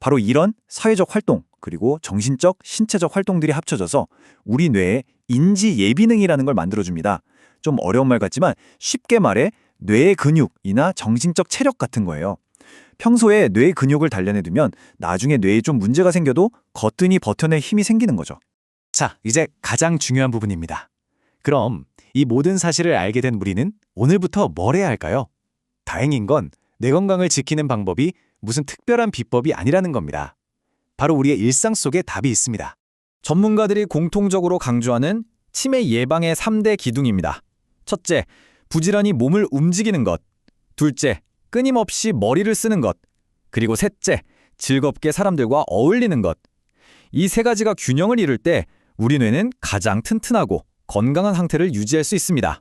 바로 이런 사회적 활동, 그리고 정신적, 신체적 활동들이 합쳐져서 우리 뇌에 인지 예비능이라는 걸 만들어줍니다. 좀 어려운 말 같지만 쉽게 말해 뇌의 근육이나 정신적 체력 같은 거예요. 평소에 뇌의 근육을 단련해두면 나중에 뇌에 좀 문제가 생겨도 거뜬히 버텨낼 힘이 생기는 거죠. 자, 이제 가장 중요한 부분입니다. 그럼 이 모든 사실을 알게 된 우리는 오늘부터 뭘 해야 할까요? 다행인 건 뇌 건강을 지키는 방법이 무슨 특별한 비법이 아니라는 겁니다. 바로 우리의 일상 속에 답이 있습니다. 전문가들이 공통적으로 강조하는 치매 예방의 3대 기둥입니다. 첫째, 부지런히 몸을 움직이는 것. 둘째, 끊임없이 머리를 쓰는 것. 그리고 셋째, 즐겁게 사람들과 어울리는 것. 이 세 가지가 균형을 이룰 때 우리 뇌는 가장 튼튼하고 건강한 상태를 유지할 수 있습니다.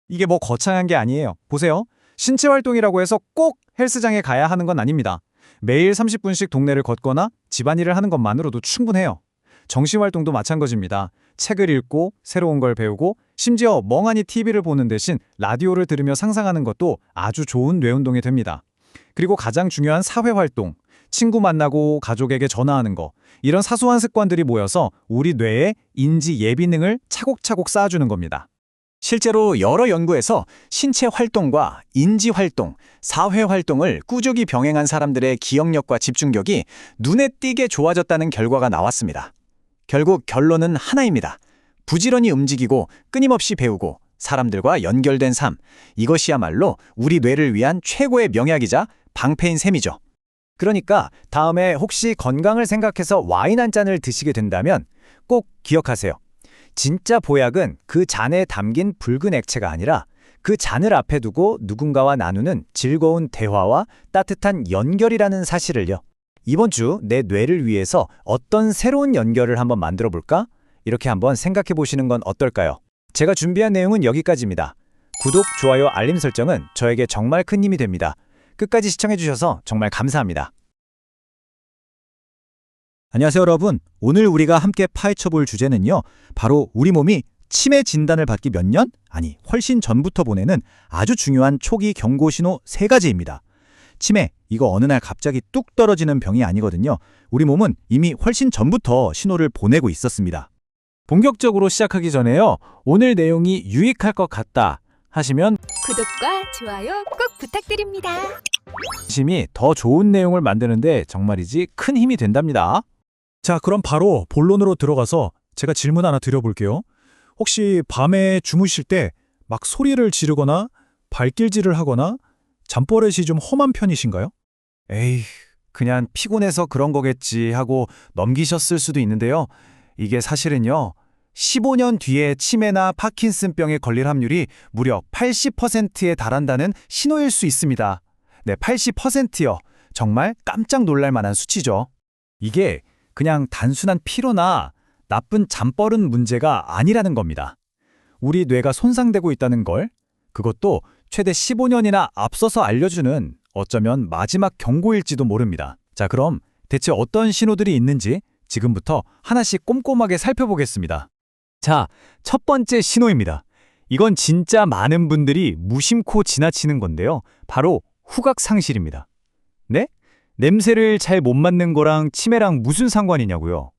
이게 거창한 게 아니에요. 보세요. 신체 활동이라고 해서 꼭 헬스장에 가야 하는 건 아닙니다. 매일 30분씩 동네를 걷거나 집안일을 하는 것만으로도 충분해요. 정신활동도 마찬가지입니다. 책을 읽고 새로운 걸 배우고 심지어 멍하니 TV를 보는 대신 라디오를 들으며 상상하는 것도 아주 좋은 뇌운동이 됩니다. 그리고 가장 중요한 사회활동, 친구 만나고 가족에게 전화하는 거, 이런 사소한 습관들이 모여서 우리 뇌에 인지 예비능을 차곡차곡 쌓아주는 겁니다. 실제로 여러 연구에서 신체 활동과 인지 활동, 사회 활동을 꾸준히 병행한 사람들의 기억력과 집중력이 눈에 띄게 좋아졌다는 결과가 나왔습니다. 결국 결론은 하나입니다. 부지런히 움직이고 끊임없이 배우고 사람들과 연결된 삶, 이것이야말로 우리 뇌를 위한 최고의 명약이자 방패인 셈이죠. 그러니까 다음에 혹시 건강을 생각해서 와인 한 잔을 드시게 된다면 꼭 기억하세요. 진짜 보약은 그 잔에 담긴 붉은 액체가 아니라 그 잔을 앞에 두고 누군가와 나누는 즐거운 대화와 따뜻한 연결이라는 사실을요. 이번 주 내 뇌를 위해서 어떤 새로운 연결을 한번 만들어 볼까? 이렇게 한번 생각해 보시는 건 어떨까요? 제가 준비한 내용은 여기까지입니다. 구독, 좋아요, 알림 설정은 저에게 정말 큰 힘이 됩니다. 끝까지 시청해 주셔서 정말 감사합니다. 안녕하세요, 여러분. 오늘 우리가 함께 파헤쳐 볼 주제는요. 바로 우리 몸이 치매 진단을 받기 몇 년? 아니, 훨씬 전부터 보내는 아주 중요한 초기 경고 신호 3가지입니다. 치매, 이거 어느 날 갑자기 뚝 떨어지는 병이 아니거든요. 우리 몸은 이미 훨씬 전부터 신호를 보내고 있었습니다. 본격적으로 시작하기 전에요. 오늘 내용이 유익할 것 같다 하시면 구독과 좋아요 꼭 부탁드립니다. 심이 더 좋은 내용을 만드는데 정말이지 큰 힘이 된답니다. 자, 그럼 바로 본론으로 들어가서 제가 질문 하나 드려볼게요. 혹시 밤에 주무실 때 막 소리를 지르거나 발길질을 하거나 잠버릇이 좀 험한 편이신가요? 에이, 그냥 피곤해서 그런 거겠지 하고 넘기셨을 수도 있는데요. 이게 사실은요, 15년 뒤에 치매나 파킨슨병에 걸릴 확률이 무려 80%에 달한다는 신호일 수 있습니다. 네, 80%요. 정말 깜짝 놀랄 만한 수치죠. 이게 그냥 단순한 피로나 나쁜 잠버릇 문제가 아니라는 겁니다. 우리 뇌가 손상되고 있다는 걸, 그것도 최대 15년이나 앞서서 알려주는 어쩌면 마지막 경고일지도 모릅니다. 자, 그럼 대체 어떤 신호들이 있는지 지금부터 하나씩 꼼꼼하게 살펴보겠습니다. 자, 첫 번째 신호입니다. 이건 진짜 많은 분들이 무심코 지나치는 건데요. 바로 후각 상실입니다. 네? 냄새를 잘 못 맡는 거랑 치매랑 무슨 상관이냐고요?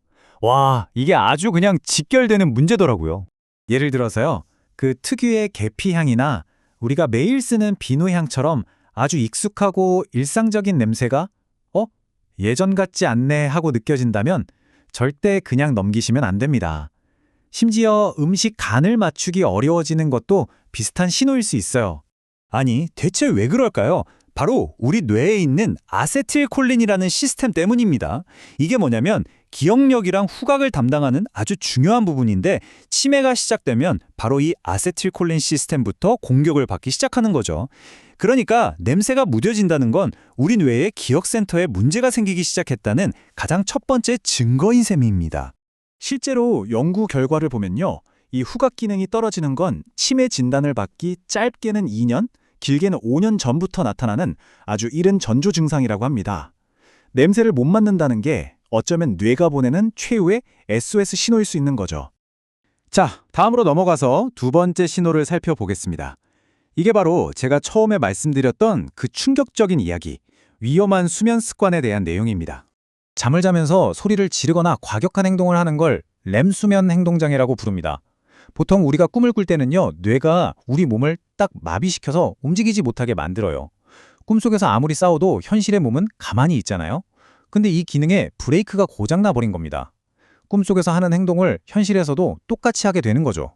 와, 이게 아주 그냥 직결되는 문제더라고요. 예를 들어서요, 그 특유의 계피향이나 우리가 매일 쓰는 비누향처럼 아주 익숙하고 일상적인 냄새가 예전 같지 않네 하고 느껴진다면 절대 그냥 넘기시면 안 됩니다. 심지어 음식 간을 맞추기 어려워지는 것도 비슷한 신호일 수 있어요. 아니, 대체 왜 그럴까요? 바로 우리 뇌에 있는 아세틸콜린이라는 시스템 때문입니다. 이게 뭐냐면 기억력이랑 후각을 담당하는 아주 중요한 부분인데 치매가 시작되면 바로 이 아세틸콜린 시스템부터 공격을 받기 시작하는 거죠. 그러니까 냄새가 무뎌진다는 건 우리 뇌의 기억센터에 문제가 생기기 시작했다는 가장 첫 번째 증거인 셈입니다. 실제로 연구 결과를 보면요, 이 후각 기능이 떨어지는 건 치매 진단을 받기 짧게는 2년, 길게는 5년 전부터 나타나는 아주 이른 전조 증상이라고 합니다. 냄새를 못 맡는다는 게 어쩌면 뇌가 보내는 최후의 SOS 신호일 수 있는 거죠. 자, 다음으로 넘어가서 두 번째 신호를 살펴보겠습니다. 이게 바로 제가 처음에 말씀드렸던 그 충격적인 이야기, 위험한 수면 습관에 대한 내용입니다. 잠을 자면서 소리를 지르거나 과격한 행동을 하는 걸 렘수면 행동장애라고 부릅니다. 보통 우리가 꿈을 꿀 때는요, 뇌가 우리 몸을 딱 마비시켜서 움직이지 못하게 만들어요. 꿈속에서 아무리 싸워도 현실의 몸은 가만히 있잖아요. 근데 이 기능에 브레이크가 고장나 버린 겁니다. 꿈속에서 하는 행동을 현실에서도 똑같이 하게 되는 거죠.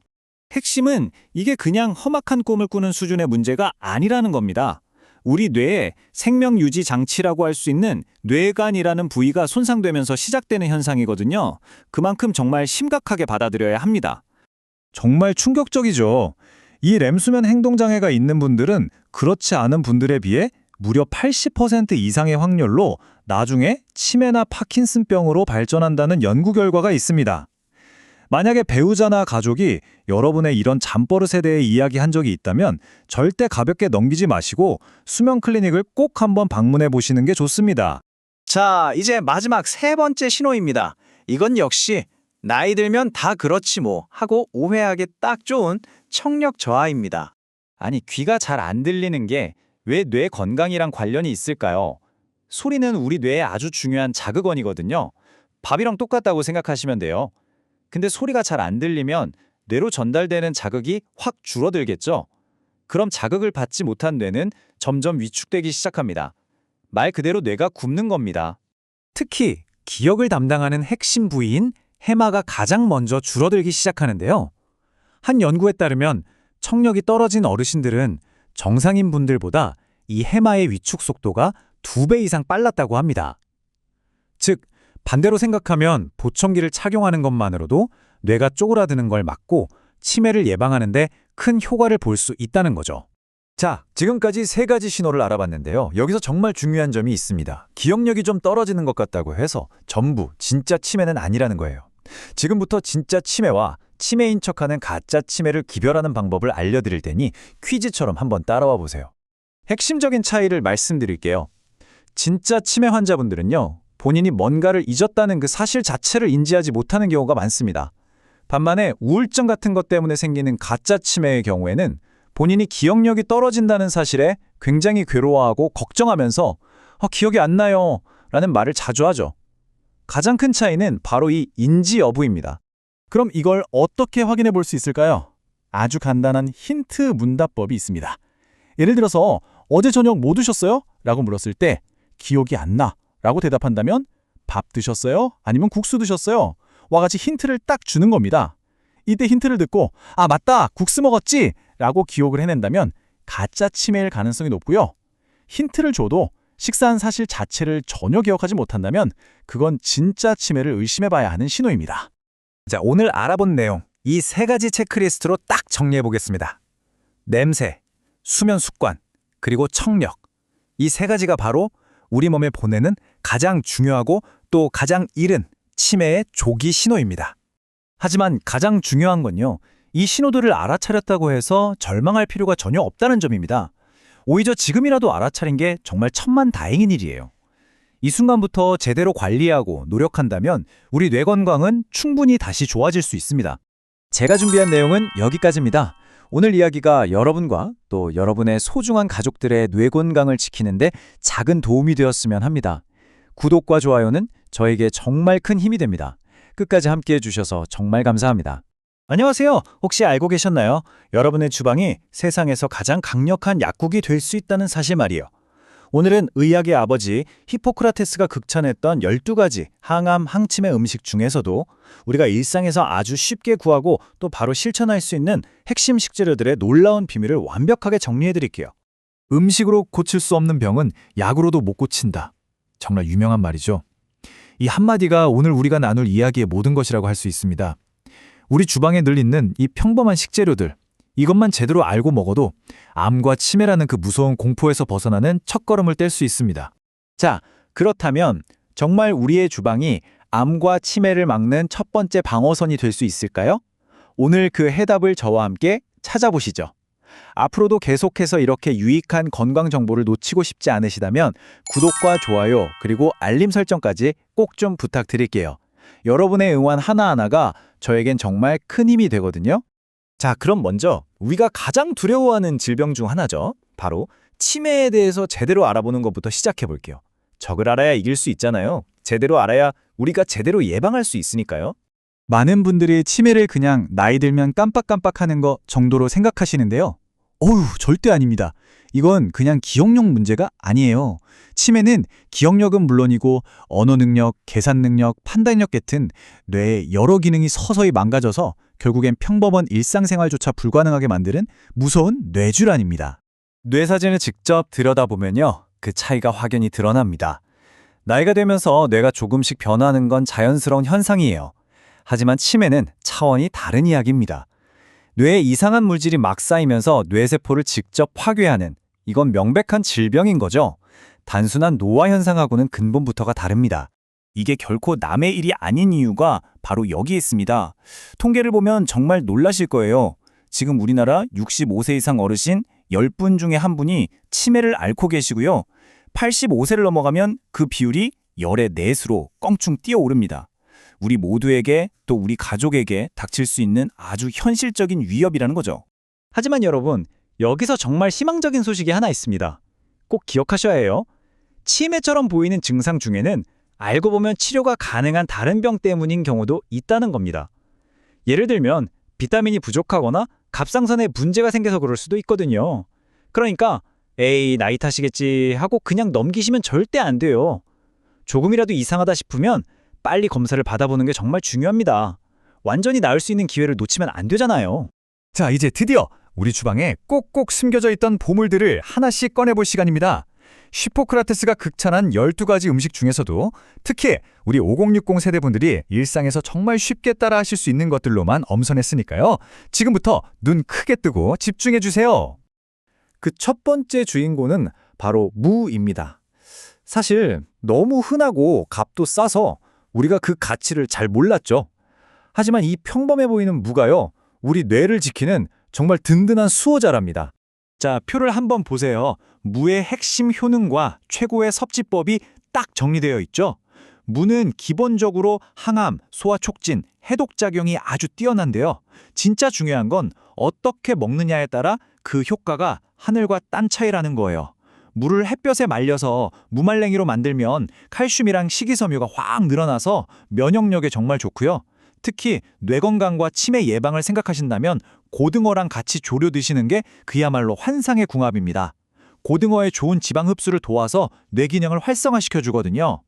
핵심은 이게 그냥 험악한 꿈을 꾸는 수준의 문제가 아니라는 겁니다. 우리 뇌의 생명 유지 장치라고 할 수 있는 뇌간이라는 부위가 손상되면서 시작되는 현상이거든요. 그만큼 정말 심각하게 받아들여야 합니다. 정말 충격적이죠. 이 렘수면 행동장애가 있는 분들은 그렇지 않은 분들에 비해 무려 80% 이상의 확률로 나중에 치매나 파킨슨병으로 발전한다는 연구 결과가 있습니다. 만약에 배우자나 가족이 여러분의 이런 잠버릇에 대해 이야기한 적이 있다면 절대 가볍게 넘기지 마시고 수면 클리닉을 꼭 한번 방문해 보시는 게 좋습니다. 자, 이제 마지막 세 번째 신호입니다. 이건 역시 나이 들면 다 그렇지 뭐 하고 오해하기 딱 좋은 청력 저하입니다. 아니, 귀가 잘 안 들리는 게 왜 뇌 건강이랑 관련이 있을까요? 소리는 우리 뇌의 아주 중요한 자극원이거든요. 밥이랑 똑같다고 생각하시면 돼요. 근데 소리가 잘 안 들리면 뇌로 전달되는 자극이 확 줄어들겠죠? 그럼 자극을 받지 못한 뇌는 점점 위축되기 시작합니다. 말 그대로 뇌가 굽는 겁니다. 특히 기억을 담당하는 핵심 부위인 해마가 가장 먼저 줄어들기 시작하는데요. 한 연구에 따르면 청력이 떨어진 어르신들은 정상인 분들보다 이 해마의 위축 속도가 2배 이상 빨랐다고 합니다. 즉, 반대로 생각하면 보청기를 착용하는 것만으로도 뇌가 쪼그라드는 걸 막고 치매를 예방하는 데 큰 효과를 볼 수 있다는 거죠. 자, 지금까지 세 가지 신호를 알아봤는데요. 여기서 정말 중요한 점이 있습니다. 기억력이 좀 떨어지는 것 같다고 해서 전부 진짜 치매는 아니라는 거예요. 지금부터 진짜 치매와 치매인 척하는 가짜 치매를 기별하는 방법을 알려드릴 테니 퀴즈처럼 한번 따라와 보세요. 핵심적인 차이를 말씀드릴게요. 진짜 치매 환자분들은요, 본인이 뭔가를 잊었다는 그 사실 자체를 인지하지 못하는 경우가 많습니다. 반면에 우울증 같은 것 때문에 생기는 가짜 치매의 경우에는 본인이 기억력이 떨어진다는 사실에 굉장히 괴로워하고 걱정하면서 기억이 안 나요 라는 말을 자주 하죠. 가장 큰 차이는 바로 이 인지 여부입니다. 그럼 이걸 어떻게 확인해 볼 수 있을까요? 아주 간단한 힌트 문답법이 있습니다. 예를 들어서 어제 저녁 뭐 드셨어요? 라고 물었을 때 기억이 안 나 라고 대답한다면 밥 드셨어요? 아니면 국수 드셨어요? 와 같이 힌트를 딱 주는 겁니다. 이때 힌트를 듣고 아 맞다 국수 먹었지? 라고 기억을 해낸다면 가짜 치매일 가능성이 높고요. 힌트를 줘도 식사한 사실 자체를 전혀 기억하지 못한다면 그건 진짜 치매를 의심해봐야 하는 신호입니다. 자, 오늘 알아본 내용 이 3가지 체크리스트로 딱 정리해 보겠습니다. 냄새, 수면 습관, 그리고 청력. 이 3가지가 바로 우리 몸에 보내는 가장 중요하고 또 가장 이른 치매의 조기 신호입니다. 하지만 가장 중요한 건요. 이 신호들을 알아차렸다고 해서 절망할 필요가 전혀 없다는 점입니다. 오히려 지금이라도 알아차린 게 정말 천만다행인 일이에요. 이 순간부터 제대로 관리하고 노력한다면 우리 뇌 건강은 충분히 다시 좋아질 수 있습니다. 제가 준비한 내용은 여기까지입니다. 오늘 이야기가 여러분과 또 여러분의 소중한 가족들의 뇌 건강을 지키는데 작은 도움이 되었으면 합니다. 구독과 좋아요는 저에게 정말 큰 힘이 됩니다. 끝까지 함께해 주셔서 정말 감사합니다. 안녕하세요. 혹시 알고 계셨나요? 여러분의 주방이 세상에서 가장 강력한 약국이 될 수 있다는 사실 말이에요. 오늘은 의학의 아버지 히포크라테스가 극찬했던 12가지 항암, 항치매 음식 중에서도 우리가 일상에서 아주 쉽게 구하고 또 바로 실천할 수 있는 핵심 식재료들의 놀라운 비밀을 완벽하게 정리해드릴게요. 음식으로 고칠 수 없는 병은 약으로도 못 고친다. 정말 유명한 말이죠. 이 한마디가 오늘 우리가 나눌 이야기의 모든 것이라고 할 수 있습니다. 우리 주방에 늘 있는 이 평범한 식재료들, 이것만 제대로 알고 먹어도 암과 치매라는 그 무서운 공포에서 벗어나는 첫걸음을 뗄 수 있습니다. 자, 그렇다면 정말 우리의 주방이 암과 치매를 막는 첫 번째 방어선이 될 수 있을까요? 오늘 그 해답을 저와 함께 찾아보시죠. 앞으로도 계속해서 이렇게 유익한 건강 정보를 놓치고 싶지 않으시다면 구독과 좋아요 그리고 알림 설정까지 꼭 좀 부탁드릴게요. 여러분의 응원 하나하나가 저에겐 정말 큰 힘이 되거든요. 자, 그럼 먼저 우리가 가장 두려워하는 질병 중 하나죠. 바로 치매에 대해서 제대로 알아보는 것부터 시작해 볼게요. 적을 알아야 이길 수 있잖아요. 제대로 알아야 우리가 제대로 예방할 수 있으니까요. 많은 분들이 치매를 그냥 나이 들면 깜빡깜빡하는 거 정도로 생각하시는데요. 어휴, 절대 아닙니다. 이건 그냥 기억력 문제가 아니에요. 치매는 기억력은 물론이고 언어 능력, 계산 능력, 판단력 같은 뇌의 여러 기능이 서서히 망가져서 결국엔 평범한 일상생활조차 불가능하게 만드는 무서운 뇌질환입니다. 뇌 사진을 직접 들여다보면요. 그 차이가 확연히 드러납니다. 나이가 되면서 뇌가 조금씩 변하는 건 자연스러운 현상이에요. 하지만 치매는 차원이 다른 이야기입니다. 뇌에 이상한 물질이 막 쌓이면서 뇌세포를 직접 파괴하는, 이건 명백한 질병인 거죠. 단순한 노화 현상하고는 근본부터가 다릅니다. 이게 결코 남의 일이 아닌 이유가 바로 여기 있습니다. 통계를 보면 정말 놀라실 거예요. 지금 우리나라 65세 이상 어르신 10분 중에 1분이 치매를 앓고 계시고요. 85세를 넘어가면 그 비율이 10의 4수로 껑충 뛰어오릅니다. 우리 모두에게 또 우리 가족에게 닥칠 수 있는 아주 현실적인 위협이라는 거죠. 하지만 여러분, 여기서 정말 희망적인 소식이 하나 있습니다. 꼭 기억하셔야 해요. 치매처럼 보이는 증상 중에는 알고 보면 치료가 가능한 다른 병 때문인 경우도 있다는 겁니다. 예를 들면 비타민이 부족하거나 갑상선에 문제가 생겨서 그럴 수도 있거든요. 그러니까 에이, 나이 탓이겠지 하고 그냥 넘기시면 절대 안 돼요. 조금이라도 이상하다 싶으면 빨리 검사를 받아보는 게 정말 중요합니다. 완전히 나을 수 있는 기회를 놓치면 안 되잖아요. 자, 이제 드디어 우리 주방에 꼭꼭 숨겨져 있던 보물들을 하나씩 꺼내볼 시간입니다. 히포크라테스가 극찬한 12가지 음식 중에서도 특히 우리 5060 세대분들이 일상에서 정말 쉽게 따라하실 수 있는 것들로만 엄선했으니까요. 지금부터 눈 크게 뜨고 집중해주세요. 그 첫 번째 주인공은 바로 무입니다. 사실 너무 흔하고 값도 싸서 우리가 그 가치를 잘 몰랐죠. 하지만 이 평범해 보이는 무가요, 우리 뇌를 지키는 정말 든든한 수호자랍니다. 자, 표를 한번 보세요. 무의 핵심 효능과 최고의 섭지법이 딱 정리되어 있죠. 무는 기본적으로 항암, 소화 촉진, 해독 작용이 아주 뛰어난데요. 진짜 중요한 건 어떻게 먹느냐에 따라 그 효과가 하늘과 땅 차이라는 거예요. 물을 햇볕에 말려서 무말랭이로 만들면 칼슘이랑 식이섬유가 확 늘어나서 면역력에 정말 좋고요. 특히 뇌 건강과 치매 예방을 생각하신다면 고등어랑 같이 조려 드시는 게 그야말로 환상의 궁합입니다. 고등어의 좋은 지방 흡수를 도와서 뇌 기능을 활성화시켜 주거든요.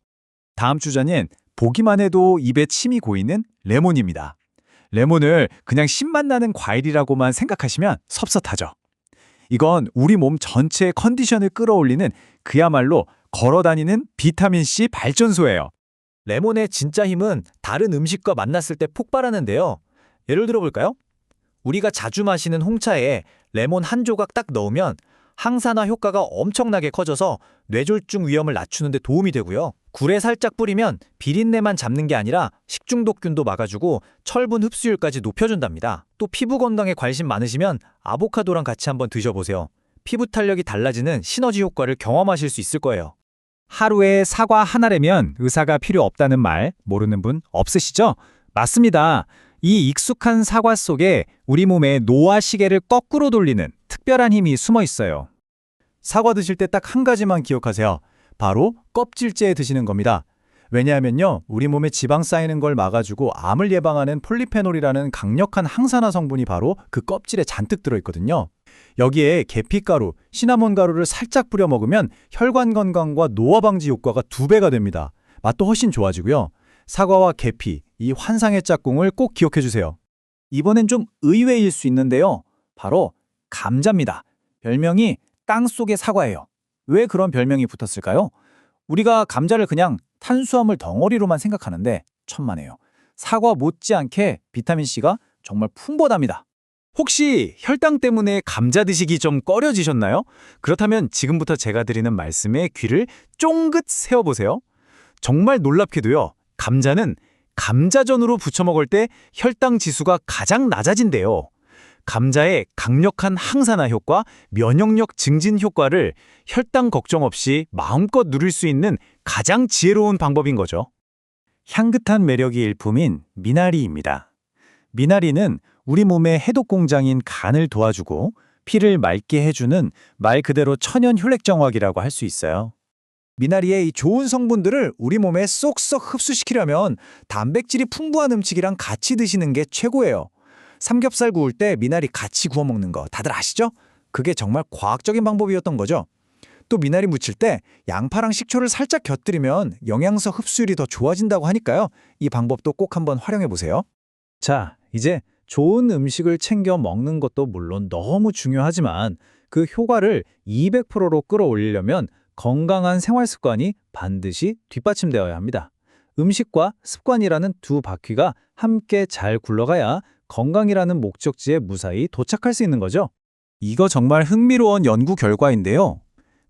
다음 주자는 보기만 해도 입에 침이 고이는 레몬입니다. 레몬을 그냥 신맛 나는 과일이라고만 생각하시면 섭섭하죠. 이건 우리 몸 전체의 컨디션을 끌어올리는 그야말로 걸어다니는 비타민C 발전소예요. 레몬의 진짜 힘은 다른 음식과 만났을 때 폭발하는데요. 예를 들어 볼까요? 우리가 자주 마시는 홍차에 레몬 한 조각 딱 넣으면 항산화 효과가 엄청나게 커져서 뇌졸중 위험을 낮추는 데 도움이 되고요. 굴에 살짝 뿌리면 비린내만 잡는 게 아니라 식중독균도 막아주고 철분 흡수율까지 높여준답니다. 또 피부 건강에 관심 많으시면 아보카도랑 같이 한번 드셔보세요. 피부 탄력이 달라지는 시너지 효과를 경험하실 수 있을 거예요. 하루에 사과 하나라면 의사가 필요 없다는 말 모르는 분 없으시죠? 맞습니다. 이 익숙한 사과 속에 우리 몸의 노화 시계를 거꾸로 돌리는 특별한 힘이 숨어 있어요. 사과 드실 때 딱 한 가지만 기억하세요. 바로 껍질째 드시는 겁니다. 왜냐하면요, 우리 몸에 지방 쌓이는 걸 막아주고 암을 예방하는 폴리페놀이라는 강력한 항산화 성분이 바로 그 껍질에 잔뜩 들어있거든요. 여기에 계피가루, 시나몬 가루를 살짝 뿌려 먹으면 혈관 건강과 노화 방지 효과가 2배가 됩니다. 맛도 훨씬 좋아지고요. 사과와 계피, 이 환상의 짝꿍을 꼭 기억해 주세요. 이번엔 좀 의외일 수 있는데요. 바로 감자입니다. 별명이 땅속의 사과예요. 왜 그런 별명이 붙었을까요? 우리가 감자를 그냥 탄수화물 덩어리로만 생각하는데 천만에요. 사과 못지않게 비타민C가 정말 풍부하답니다. 혹시 혈당 때문에 감자 드시기 좀 꺼려지셨나요? 그렇다면 지금부터 제가 드리는 말씀에 귀를 쫑긋 세워보세요. 정말 놀랍게도요, 감자는 감자전으로 부쳐 먹을 때 혈당 지수가 가장 낮아진대요. 감자의 강력한 항산화 효과, 면역력 증진 효과를 혈당 걱정 없이 마음껏 누릴 수 있는 가장 지혜로운 방법인 거죠. 향긋한 매력이 일품인 미나리입니다. 미나리는 우리 몸의 해독 공장인 간을 도와주고 피를 맑게 해주는 말 그대로 천연 혈액정화기라고 할 수 있어요. 미나리의 이 좋은 성분들을 우리 몸에 쏙쏙 흡수시키려면 단백질이 풍부한 음식이랑 같이 드시는 게 최고예요. 삼겹살 구울 때 미나리 같이 구워 먹는 거 다들 아시죠? 그게 정말 과학적인 방법이었던 거죠. 또 미나리 무칠 때 양파랑 식초를 살짝 곁들이면 영양소 흡수율이 더 좋아진다고 하니까요. 이 방법도 꼭 한번 활용해 보세요. 자, 이제 좋은 음식을 챙겨 먹는 것도 물론 너무 중요하지만 그 효과를 200%로 끌어올리려면 건강한 생활 습관이 반드시 뒷받침되어야 합니다. 음식과 습관이라는 두 바퀴가 함께 잘 굴러가야 건강이라는 목적지에 무사히 도착할 수 있는 거죠. 이거 정말 흥미로운 연구 결과인데요.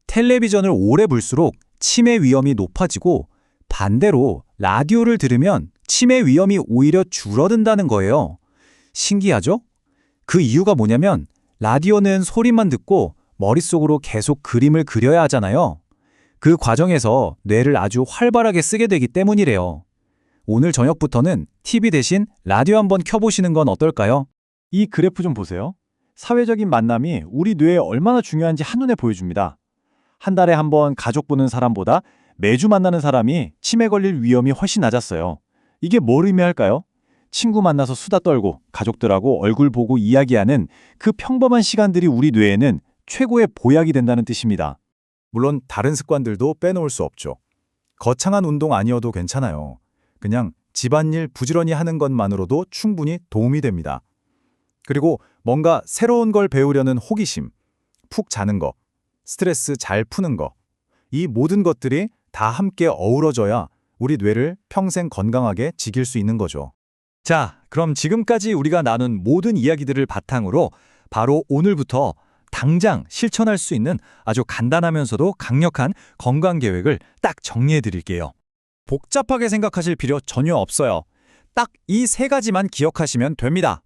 텔레비전을 오래 볼수록 치매 위험이 높아지고 반대로 라디오를 들으면 치매 위험이 오히려 줄어든다는 거예요. 신기하죠? 그 이유가 뭐냐면 라디오는 소리만 듣고 머릿속으로 계속 그림을 그려야 하잖아요. 그 과정에서 뇌를 아주 활발하게 쓰게 되기 때문이래요. 오늘 저녁부터는 TV 대신 라디오 한번 켜보시는 건 어떨까요? 이 그래프 좀 보세요. 사회적인 만남이 우리 뇌에 얼마나 중요한지 한눈에 보여줍니다. 한 달에 한 번 가족 보는 사람보다 매주 만나는 사람이 치매 걸릴 위험이 훨씬 낮았어요. 이게 뭘 의미할까요? 친구 만나서 수다 떨고 가족들하고 얼굴 보고 이야기하는 그 평범한 시간들이 우리 뇌에는 최고의 보약이 된다는 뜻입니다. 물론 다른 습관들도 빼놓을 수 없죠. 거창한 운동 아니어도 괜찮아요. 그냥 집안일 부지런히 하는 것만으로도 충분히 도움이 됩니다. 그리고 뭔가 새로운 걸 배우려는 호기심, 푹 자는 거, 스트레스 잘 푸는 거, 이 모든 것들이 다 함께 어우러져야 우리 뇌를 평생 건강하게 지킬 수 있는 거죠. 자, 그럼 지금까지 우리가 나눈 모든 이야기들을 바탕으로 바로 오늘부터 당장 실천할 수 있는 아주 간단하면서도 강력한 건강 계획을 딱 정리해 드릴게요. 복잡하게 생각하실 필요 전혀 없어요. 딱 이 3가지만 기억하시면 됩니다.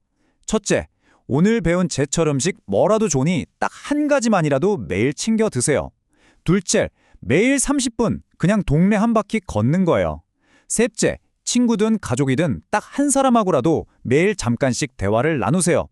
첫째, 오늘 배운 제철 음식 뭐라도 좋으니 딱 한 가지만이라도 매일 챙겨 드세요. 둘째, 매일 30분 그냥 동네 한 바퀴 걷는 거예요. 셋째, 친구든 가족이든 딱 한 사람하고라도 매일 잠깐씩 대화를 나누세요.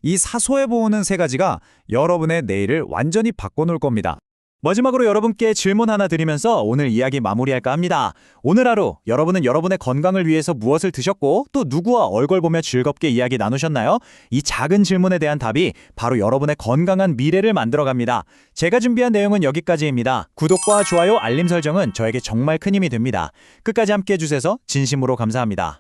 이 사소해 보이는 세 가지가 여러분의 내일을 완전히 바꿔놓을 겁니다. 마지막으로 여러분께 질문 하나 드리면서 오늘 이야기 마무리할까 합니다. 오늘 하루 여러분은 여러분의 건강을 위해서 무엇을 드셨고 또 누구와 얼굴 보며 즐겁게 이야기 나누셨나요? 이 작은 질문에 대한 답이 바로 여러분의 건강한 미래를 만들어갑니다. 제가 준비한 내용은 여기까지입니다. 구독과 좋아요, 알림 설정은 저에게 정말 큰 힘이 됩니다. 끝까지 함께해 주셔서 진심으로 감사합니다.